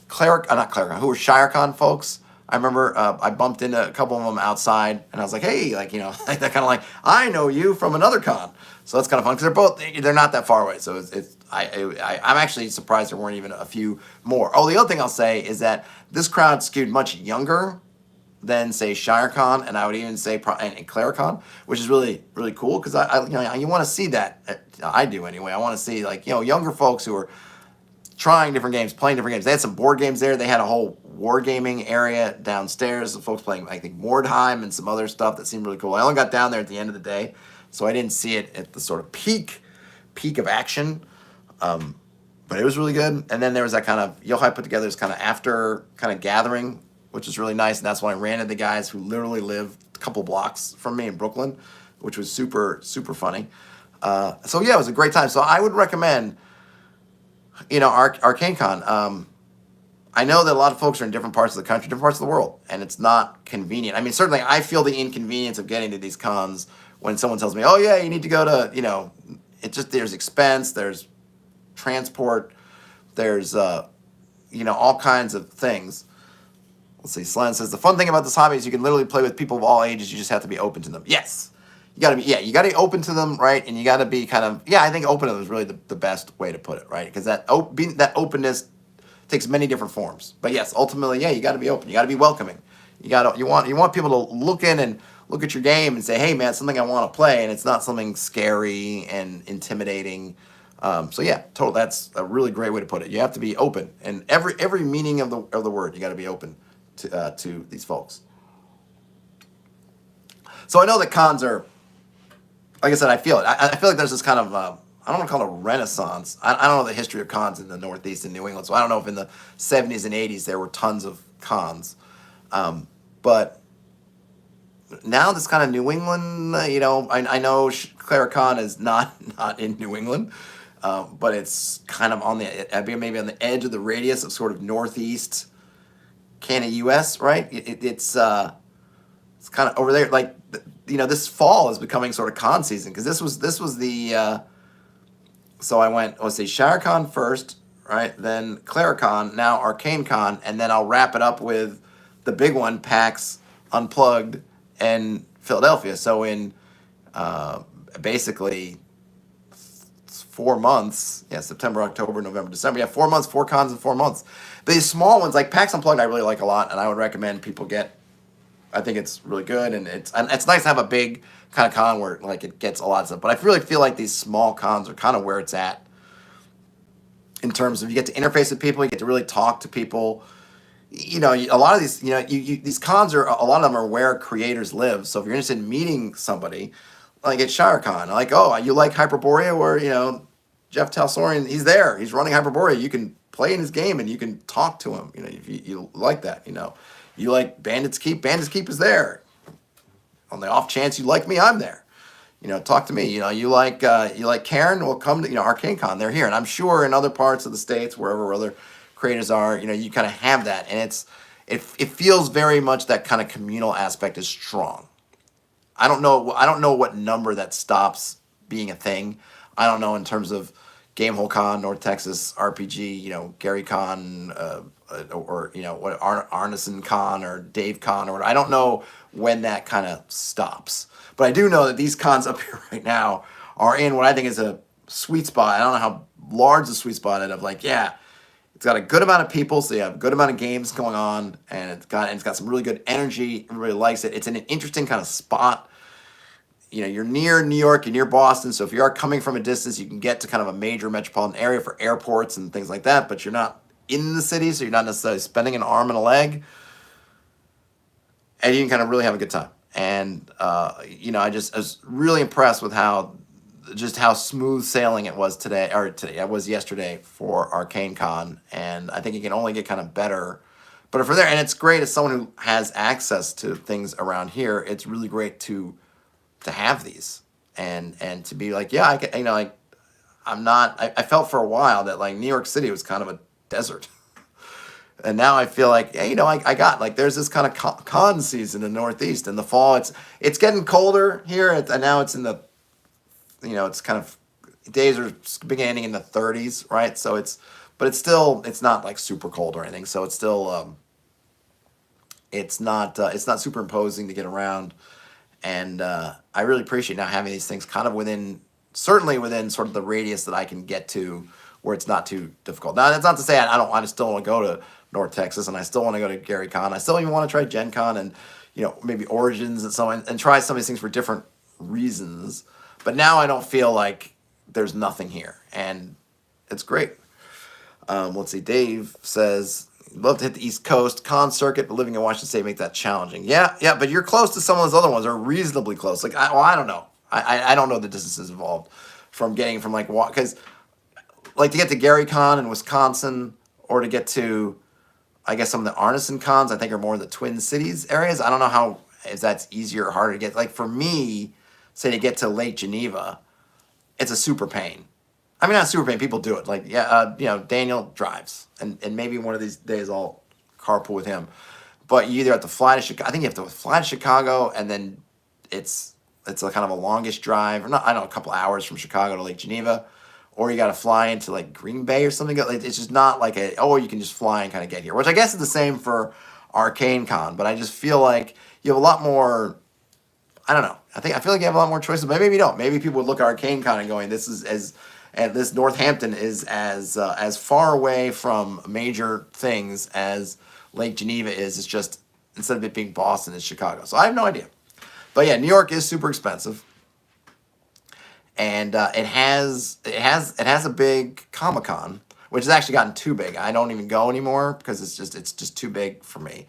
ShireCon folks. I remember I bumped into a couple of them outside, and I was like, "Hey," like that kind of like I know you from another con. So that's kind of fun because they're not that far away. So I'm actually surprised there weren't even a few more. Oh, the other thing I'll say is that this crowd skewed much younger than say ShireCon, and I would even say and ClariCon, which is really really cool because you want to see that. I do anyway. I want to see younger folks who are trying different games, playing different games. They had some board games there. They had a whole wargaming area downstairs. The folks playing, I think, Mordheim and some other stuff that seemed really cool. I only got down there at the end of the day, so I didn't see it at the sort of peak of action. But it was really good. And then there was that kind of, Yohai put together this kind of after kind of gathering, which was really nice. And that's when I ran into the guys who literally lived a couple blocks from me in Brooklyn, which was super, super funny. So yeah, it was a great time. So I would recommend, ArcaneCon. I know that a lot of folks are in different parts of the country, different parts of the world, and it's not convenient. I mean, certainly I feel the inconvenience of getting to these cons when someone tells me, oh yeah, you need to go to, there's expense, there's transport, there's, all kinds of things. Let's see, Slan says, the fun thing about this hobby is you can literally play with people of all ages, you just have to be open to them. Yes. You gotta be open to them, right? And you gotta be kind of, I think open to them is really the best way to put it, right? Because that openness takes many different forms. But yes, ultimately, you gotta be open. You gotta be welcoming. You want people to look in and look at your game and say, hey man, it's something I want to play, and it's not something scary and intimidating. Totally, that's a really great way to put it. You have to be open, and every meaning of the word, you got to be open to these folks. So I know that cons are, like I said, I feel it. I feel like there's this kind of I don't want to call it a renaissance. I don't know the history of cons in the Northeast and New England, so I don't know if in the 70s and 80s there were tons of cons, but now this kind of New England, I know ClariCon is not in New England, but it's kind of maybe on the edge of the radius of sort of Northeast Canada, U.S., right? It's kind of over there. Like, this fall is becoming sort of con season because this was the. So I went, let's say ShireCon first, right? Then ClariCon, now ArcaneCon, and then I'll wrap it up with the big one, PAX Unplugged and Philadelphia. So in basically 4 months, September, October, November, December, 4 months, 4 cons in 4 months. These small ones like PAX Unplugged I really like a lot, and I would recommend people get. I think it's really good, and it's nice to have a big kind of con where like it gets a lot of stuff. But I really feel like these small cons are kind of where it's at in terms of you get to interface with people, you get to really talk to people. A lot of these, these cons are, a lot of them are where creators live. So if you're interested in meeting somebody, like at ShireCon, like, oh, you like Hyperborea, where, Jeff Talsorian, he's there, he's running Hyperborea. You can play in his game and you can talk to him, if you like that, You like Bandit's Keep is there. On the off chance you like me, I'm there. Talk to me. You like Karen, well, come to, ArcaneCon, they're here. And I'm sure in other parts of the States, wherever other creators are, you kind of have that. And it feels very much that kind of communal aspect is strong. I don't know. I don't know what number that stops being a thing. I don't know in terms of Gamehole Con, North Texas RPG, Gary Con, or what Arneson Con or Dave Con or whatever. I don't know when that kind of stops, but I do know that these cons up here right now are in what I think is a sweet spot. I don't know how large the sweet spot is of like, yeah, it's got a good amount of people, so you have a good amount of games going on, and it's got some really good energy. Everybody likes it. It's in an interesting kind of spot. You're near New York, you're near Boston, so if you are coming from a distance, you can get to kind of a major metropolitan area for airports and things like that, but you're not in the city, so you're not necessarily spending an arm and a leg, and you can kind of really have a good time. And, I was really impressed with how smooth sailing it was it was yesterday for ArcaneCon, and I think it can only get kind of better. But for there, and it's great as someone who has access to things around here, it's really great to have these and to be like, yeah, I felt for a while that like New York City was kind of a desert. And now I feel like, I got like, there's this kind of con season in the Northeast. In the fall, it's getting colder here, and now it's in the, it's kind of, days are beginning in the 30s, right? So but it's not like super cold or anything. So it's still, it's not superimposing to get around. And I really appreciate now having these things kind of certainly within sort of the radius that I can get to, where it's not too difficult. Now, that's not to say I still want to go to North Texas, and I still want to go to Gary Con. I still even want to try Gen Con and, maybe Origins and so on, and try some of these things for different reasons. But now I don't feel like there's nothing here, and it's great. Let's see. Dave says, love to hit the East Coast con circuit, but living in Washington State make that challenging. Yeah, but you're close to some of those other ones, or reasonably close. Like, I don't know. I don't know the distances involved from getting from because like to get to Gary Con in Wisconsin, or to get to, I guess, some of the Arneson cons, I think are more in the Twin Cities areas. I don't know if that's easier or harder to get. Like for me, say to get to Lake Geneva, it's a super pain. I mean, not super pain. People do it. Like, Daniel drives, and maybe one of these days I'll carpool with him. But you either have to fly to Chicago. I think you have to fly to Chicago, and then it's a kind of a longish drive, or not. I don't know, a couple hours from Chicago to Lake Geneva, or you got to fly into like Green Bay or something. Like, it's just not like you can just fly and kind of get here, which I guess is the same for ArcaneCon. But I just feel like you have a lot more. I don't know. I feel like you have a lot more choices, but maybe you don't. Maybe people would look at ArcaneCon and going, this Northampton is as far away from major things as Lake Geneva is. It's just, instead of it being Boston, it's Chicago. So I have no idea. But yeah, New York is super expensive, and it has a big Comic-Con, which has actually gotten too big. I don't even go anymore because it's just too big for me.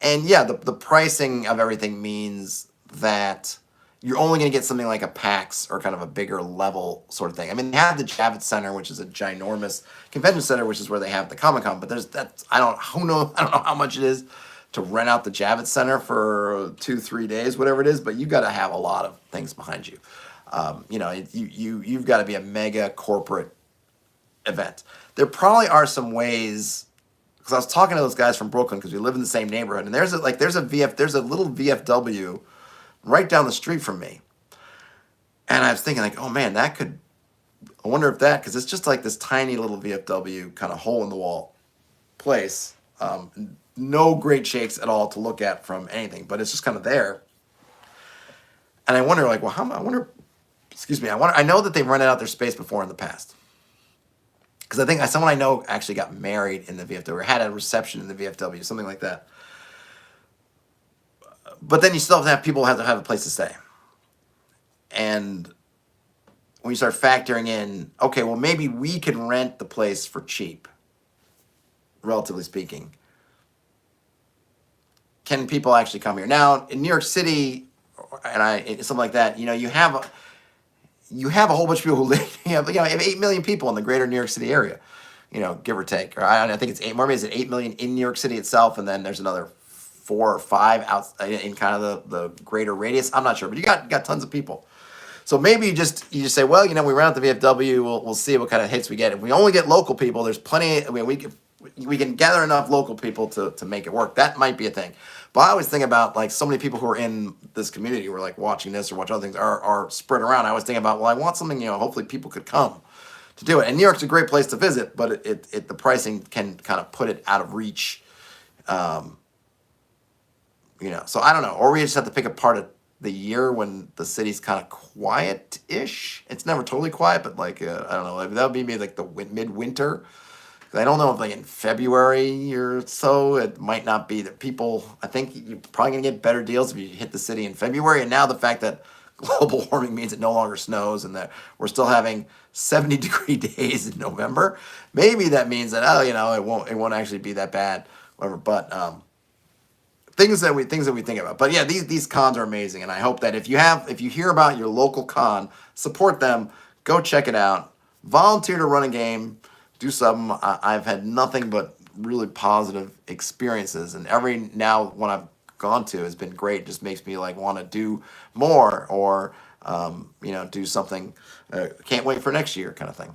And yeah, the pricing of everything means that you're only going to get something like a PAX or kind of a bigger level sort of thing. I mean, they have the Javits Center, which is a ginormous convention center, which is where they have the Comic-Con. But I don't know how much it is to rent out the Javits Center for 2-3 days, whatever it is. But you've got to have a lot of things behind you. You've got to be a mega corporate event. There probably are some ways, because I was talking to those guys from Brooklyn, because we live in the same neighborhood, and there's a little VFW right down the street from me. And I was thinking like, oh man, I wonder if because it's just like this tiny little VFW kind of hole in the wall place. No great shakes at all to look at from anything, but it's just kind of there. And I wonder like, well, I know that they've rented out their space before in the past. Because I think someone I know actually got married in the VFW, or had a reception in the VFW, something like that. But then you still have to have people have a place to stay. And when you start factoring in, okay, well, maybe we can rent the place for cheap, relatively speaking. Can people actually come here? Now, in New York City, and something like that, you have a whole bunch of people who live, you have 8 million people in the greater New York City area, give or take. Or I think it's 8, maybe it's 8 million in New York City itself, and then there's another 4 or 5 out in kind of the greater radius. I'm not sure, but you got tons of people. So maybe you just say, well, we rent out the VFW. We'll see what kind of hits we get. If we only get local people, there's plenty. I mean, we can gather enough local people to make it work. That might be a thing. But I always think about like so many people who are in this community who are like watching this or watch other things are spread around. I always think about, well, I want something, hopefully people could come to do it. And New York's a great place to visit, but the pricing can kind of put it out of reach. So I don't know. Or we just have to pick a part of the year when the city's kind of quiet-ish. It's never totally quiet, but like, I don't know, that would be maybe like the midwinter. I don't know if like in February or so, it might not be that people, I think you're probably going to get better deals if you hit the city in February. And now the fact that global warming means it no longer snows and that we're still having 70-degree days in November, maybe that means that, it won't actually be that bad, whatever. But things that we think about. But yeah, these cons are amazing. And I hope that if you hear about your local con, support them, go check it out, volunteer to run a game, do something. I've had nothing but really positive experiences, and every now one I've gone to has been great. It just makes me like want to do more or do something. Can't wait for next year kind of thing.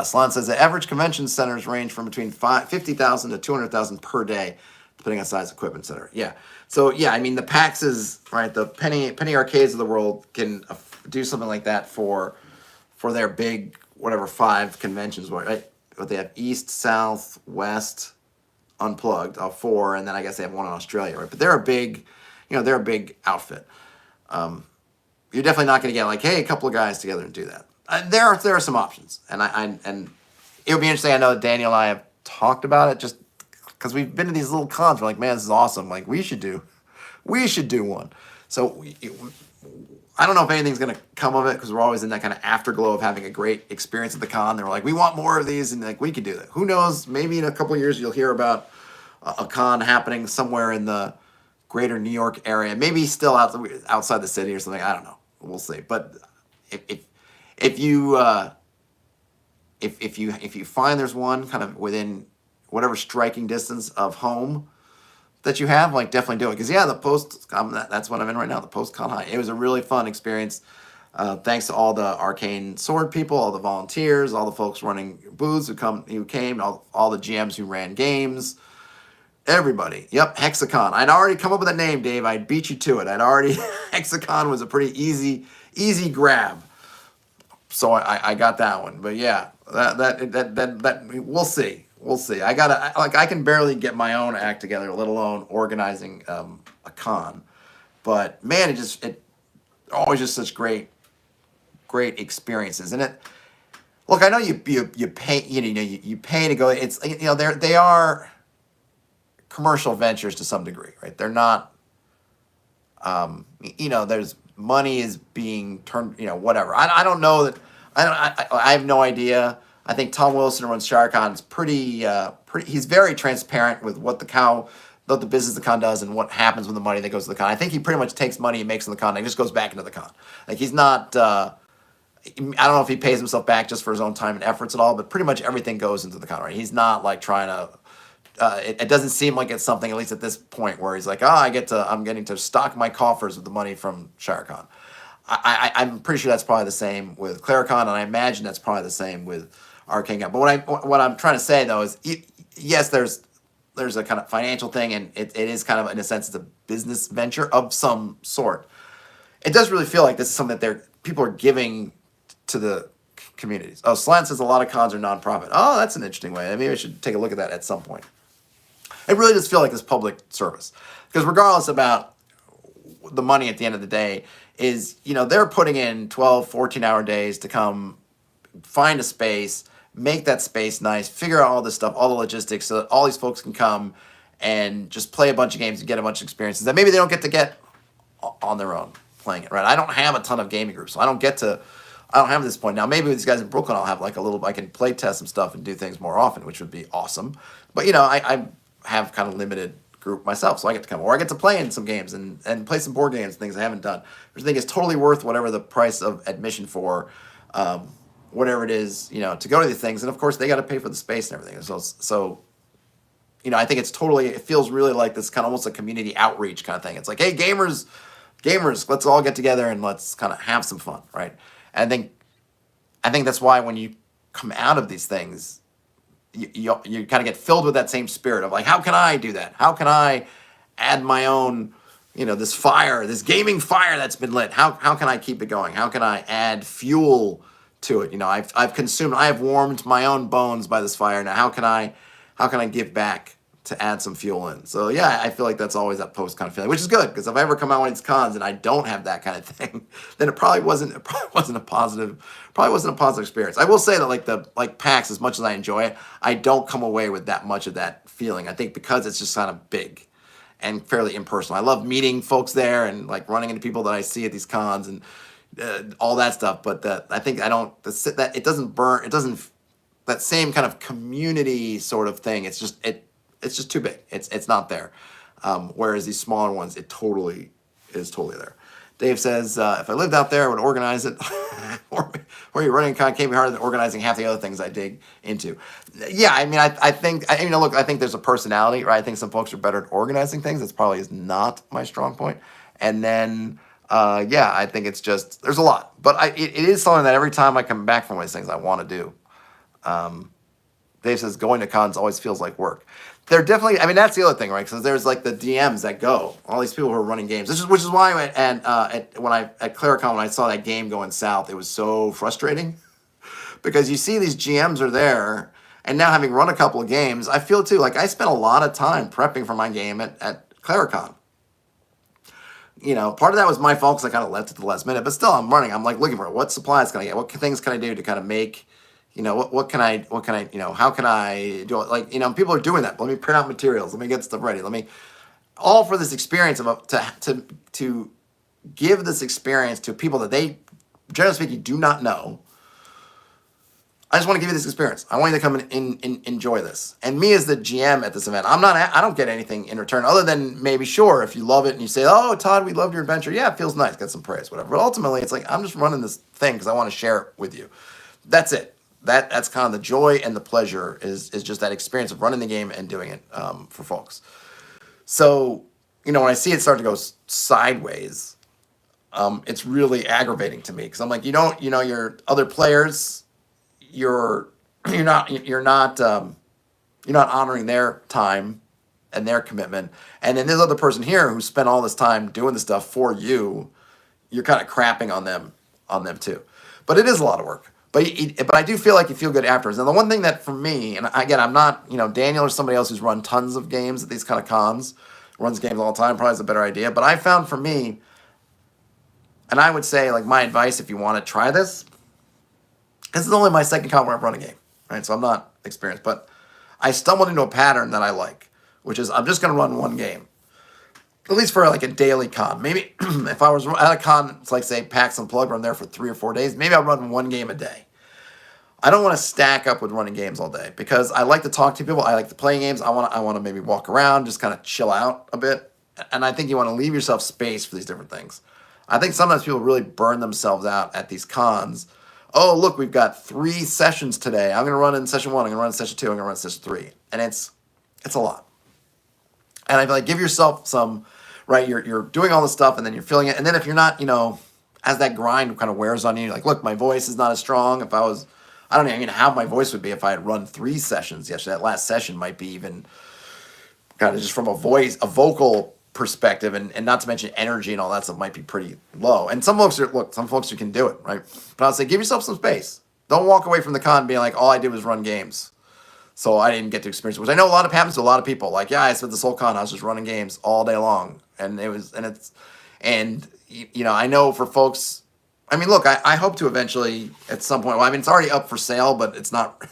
Salon says the average convention centers range from between 50,000 to 200,000 per day, depending on size equipment center. Yeah. So yeah, I mean the PAXs, right? The penny arcades of the world can do something like that for their big, whatever, 5 conventions, right? But they have East, South, West, Unplugged, 4, and then I guess they have one in Australia, right? But they're a big, they're a big outfit. You're definitely not going to get like, hey, a couple of guys together and do that. There are some options, and it would be interesting. I know that Daniel and I have talked about it just because we've been to these little cons. We're like, man, this is awesome. Like we should do one. So I don't know if anything's going to come of it because we're always in that kind of afterglow of having a great experience at the con. They were like, we want more of these, and like we could do that. Who knows? Maybe in a couple of years you'll hear about a con happening somewhere in the greater New York area. Maybe still outside the city or something. I don't know. We'll see. But if you find there's one kind of within whatever striking distance of home that you have, like definitely do it. Because yeah, that's what I'm in right now, the post-con high. It was a really fun experience. Thanks to all the Arcane Sword people, all the volunteers, all the folks running booths who came, all the GMs who ran games, everybody. Yep, Hexacon. I'd already come up with a name, Dave. I'd beat you to it. Hexacon was a pretty easy grab. So I got that one. But yeah, that we'll see. We'll see. I can barely get my own act together, let alone organizing a con. But man, it always just such great experiences. And look, I know you pay, you pay to go. It's they are commercial ventures to some degree, right? They're not. There's money is being turned. Whatever. I don't know that. I have no idea. I think Tom Wilson, who runs ShireCon, is pretty. He's very transparent with what the business the con does and what happens with the money that goes to the con. I think he pretty much takes money he makes in the con and just goes back into the con. Like he's not. I don't know if he pays himself back just for his own time and efforts at all, but pretty much everything goes into the con. Right? He's not like trying to. It doesn't seem like it's something, at least at this point, where he's like, I'm getting to stock my coffers with the money from ShireCon. I'm pretty sure that's probably the same with Claricon, and I imagine that's probably the same with ArcaneCon. But what I'm trying to say though is, yes, there's a kind of financial thing, and it is kind of, in a sense, it's a business venture of some sort. It does really feel like this is something that people are giving to the communities. Oh, Slant says a lot of cons are nonprofit. Oh, that's an interesting way. Maybe I should take a look at that at some point. It really does feel like this public service, because regardless about the money at the end of the day is, they're putting in 12, 14-hour days to come find a space, make that space nice, figure out all this stuff, all the logistics, so that all these folks can come and just play a bunch of games and get a bunch of experiences that maybe they don't get to get on their own playing it, right? I don't have a ton of gaming groups, so I don't have this point. Now, maybe with these guys in Brooklyn, I'll have like I can play test some stuff and do things more often, which would be awesome. But, I have kind of limited group myself, so I get to come, or I get to play in some games and play some board games, things I haven't done, which I think is totally worth whatever the price of admission for, whatever it is, to go to these things. And of course, they got to pay for the space and everything. So, I think it feels really like this kind of almost a community outreach kind of thing. It's like, hey, gamers, let's all get together and let's kind of have some fun, right? And I think that's why when you come out of these things, you kind of get filled with that same spirit of like, how can I do that? How can I add my own, this fire, this gaming fire that's been lit? How can I keep it going? How can I add fuel to it? I have warmed my own bones by this fire. Now, how can I give back to add some fuel in? So yeah, I feel like that's always that post kind of feeling, which is good, because if I ever come out with these cons and I don't have that kind of thing, then it probably wasn't a positive experience. I will say that like PAX, as much as I enjoy it, I don't come away with that much of that feeling. I think because it's just kind of big and fairly impersonal. I love meeting folks there and like running into people that I see at these cons and all that stuff. But I think that it doesn't burn. It doesn't, that same kind of community sort of thing. It's just too big. It's not there. Whereas these smaller ones, it totally is there. Dave says, if I lived out there, I would organize it. Or you're running a con can't be harder than organizing half the other things I dig into. Yeah, I mean, I think, look, I think there's a personality, right? I think some folks are better at organizing things. That's probably is not my strong point. And then, yeah, I think it's just, there's a lot. But it is something that every time I come back from one of these things, I want to do. Dave says, going to cons always feels like work. They're definitely, that's the other thing, right? Because there's like the DMs that go, all these people who are running games. Which is why at ArcaneCon, when I saw that game going south, it was so frustrating. Because you see these GMs are there, and now having run a couple of games, I feel too, like I spent a lot of time prepping for my game at ArcaneCon. Part of that was my fault because I kind of left at the last minute, but still I'm running. I'm like looking for it. What supplies can I get? What things can I do to kind of make, what can I, how can I do it? Like, people are doing that. Let me print out materials. Let me get stuff ready. All for this experience of to give this experience to people that they, generally speaking, do not know. I just want to give you this experience. I want you to come and enjoy this. And me as the GM at this event, I don't get anything in return other than maybe, sure, if you love it and you say, oh, Todd, we loved your adventure. Yeah, it feels nice. Get some praise, whatever. But ultimately, it's like, I'm just running this thing because I want to share it with you. That's it. That's kind of the joy and the pleasure is just that experience of running the game and doing it for folks. So, when I see it start to go sideways, it's really aggravating to me because I'm like, your other players, you're not honoring their time and their commitment, and then this other person here who spent all this time doing the stuff for you, you're kind of crapping on them too. But it is a lot of work. But I do feel like you feel good afterwards. And the one thing that for me, and again, I'm not, Daniel or somebody else who's run tons of games at these kind of cons, runs games all the time, probably is a better idea. But I found for me, and I would say like my advice if you want to try this, this is only my second con where I've run a game, right? So I'm not experienced, but I stumbled into a pattern that I like, which is I'm just going to run one game. At least for like a daily con. Maybe if I was at a con, it's like say PAX Unplugged, where I'm there for 3 or 4 days, maybe I'll run one game a day. I don't want to stack up with running games all day because I like to talk to people. I like to play games. I want to maybe walk around, just kind of chill out a bit. And I think you want to leave yourself space for these different things. I think sometimes people really burn themselves out at these cons. Oh, look, we've got 3 sessions today. I'm going to run in session 1. I'm going to run in session 2. I'm going to run in session 3. And it's a lot. And I feel like give yourself some, right, you're doing all this stuff and then you're feeling it. And then if you're not, as that grind kind of wears on you, like, look, my voice is not as strong. If I was, I don't even know how my voice would be if I had run 3 sessions yesterday. That last session might be even kind of just from a vocal perspective and not to mention energy and all that stuff might be pretty low. And some folks who can do it, right? But I'll say give yourself some space. Don't walk away from the con being like, all I did was run games. So I didn't get to experience it, which I know a lot of happens to a lot of people. Like, yeah, I spent this whole con, I was just running games all day long. I know for folks, look, I hope to eventually at some point, it's already up for sale, but it's not,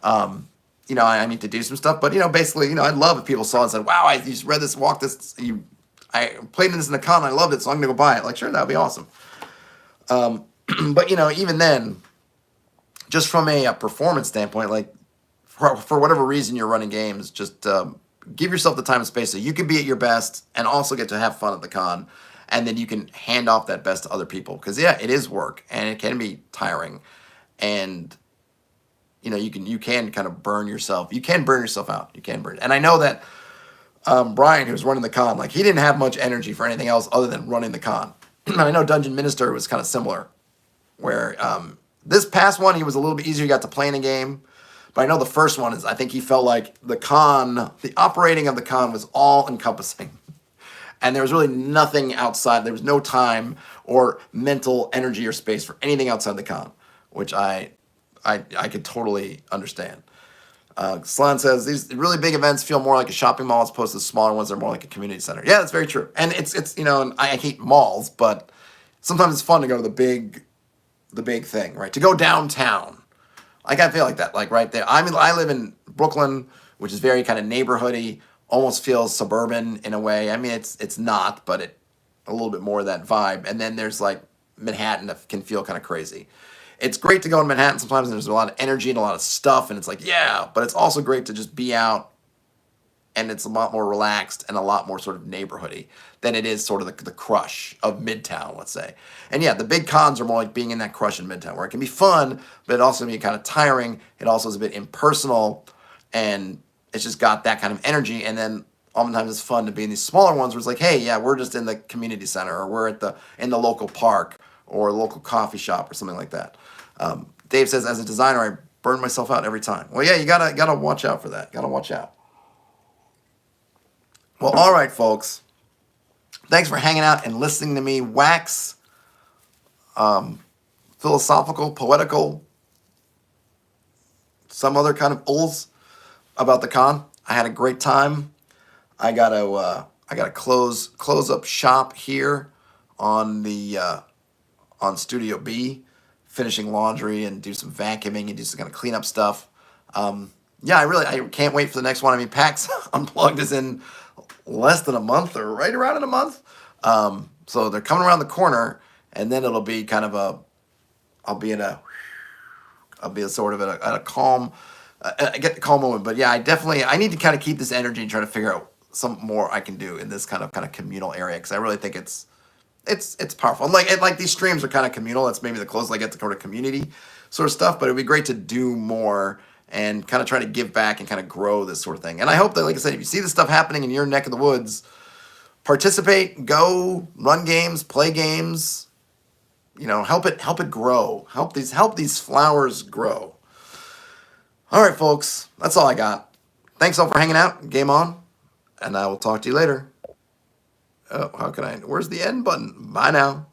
I need to do some stuff. But, basically, I'd love if people saw it and said, wow, I just read this, walked this, I played this in the con, I loved it, so I'm going to go buy it. Like, sure, that would be awesome. But, even then, just from a performance standpoint, like, for whatever reason you're running games, just give yourself the time and space so you can be at your best and also get to have fun at the con. And then you can hand off that best to other people. Because, yeah, it is work and it can be tiring. And, you can kind of burn yourself. You can burn yourself out. You can burn. And I know that Brian, who was running the con, like he didn't have much energy for anything else other than running the con. And I know Dungeon Minister was kind of similar. Where this past one, he was a little bit easier. He got to play in a game. But I know the first one is, I think he felt like the operating of the con was all encompassing. And there was really nothing outside. There was no time or mental energy or space for anything outside the con, which I could totally understand. Slan says these really big events feel more like a shopping mall as opposed to the smaller ones that are more like a community center. Yeah, that's very true. And it's you know, and I hate malls, but sometimes it's fun to go to the big thing, right? To go downtown. Like I feel like that, like right there. I mean, I live in Brooklyn, which is very kind of neighborhoody, almost feels suburban in a way. I mean, it's not, but it a little bit more of that vibe. And then there's like Manhattan that can feel kind of crazy. It's great to go in Manhattan sometimes, and there's a lot of energy and a lot of stuff, and it's like, yeah, but it's also great to just be out, and it's a lot more relaxed and a lot more sort of neighborhoody than it is sort of the crush of Midtown, let's say. And yeah, the big cons are more like being in that crush in Midtown, where it can be fun, but it also can be kind of tiring. It also is a bit impersonal, and it's just got that kind of energy. And then oftentimes it's fun to be in these smaller ones where it's like, hey, yeah, we're just in the community center, or we're in the local park or a local coffee shop or something like that. Dave says, as a designer, I burn myself out every time. Well, yeah, you gotta watch out for that. Gotta watch out. Well, all right, folks. Thanks for hanging out and listening to me wax philosophical, poetical, some other kind of ulls about the con. I had a great time. I gotta close up shop here on on Studio B, finishing laundry and do some vacuuming and do some kind of cleanup stuff. Yeah, I can't wait for the next one. I mean, PAX Unplugged is in less than a month, or right around in a month. So they're coming around the corner, and then it'll be kind of I'll be a sort of at a calm, I get the calm moment. But yeah, I need to kind of keep this energy and try to figure out some more I can do in this kind of communal area, because I really think it's powerful. Like these streams are kind of communal. That's maybe the closest I get to sort of community sort of stuff. But it'd be great to do more and kind of try to give back and kind of grow this sort of thing. And I hope that, like I said, if you see this stuff happening in your neck of the woods, participate, go, run games, play games. You know, help it grow. Help these flowers grow. All right, folks, that's all I got. Thanks all for hanging out. Game on, and I will talk to you later. Oh, where's the end button? Bye now.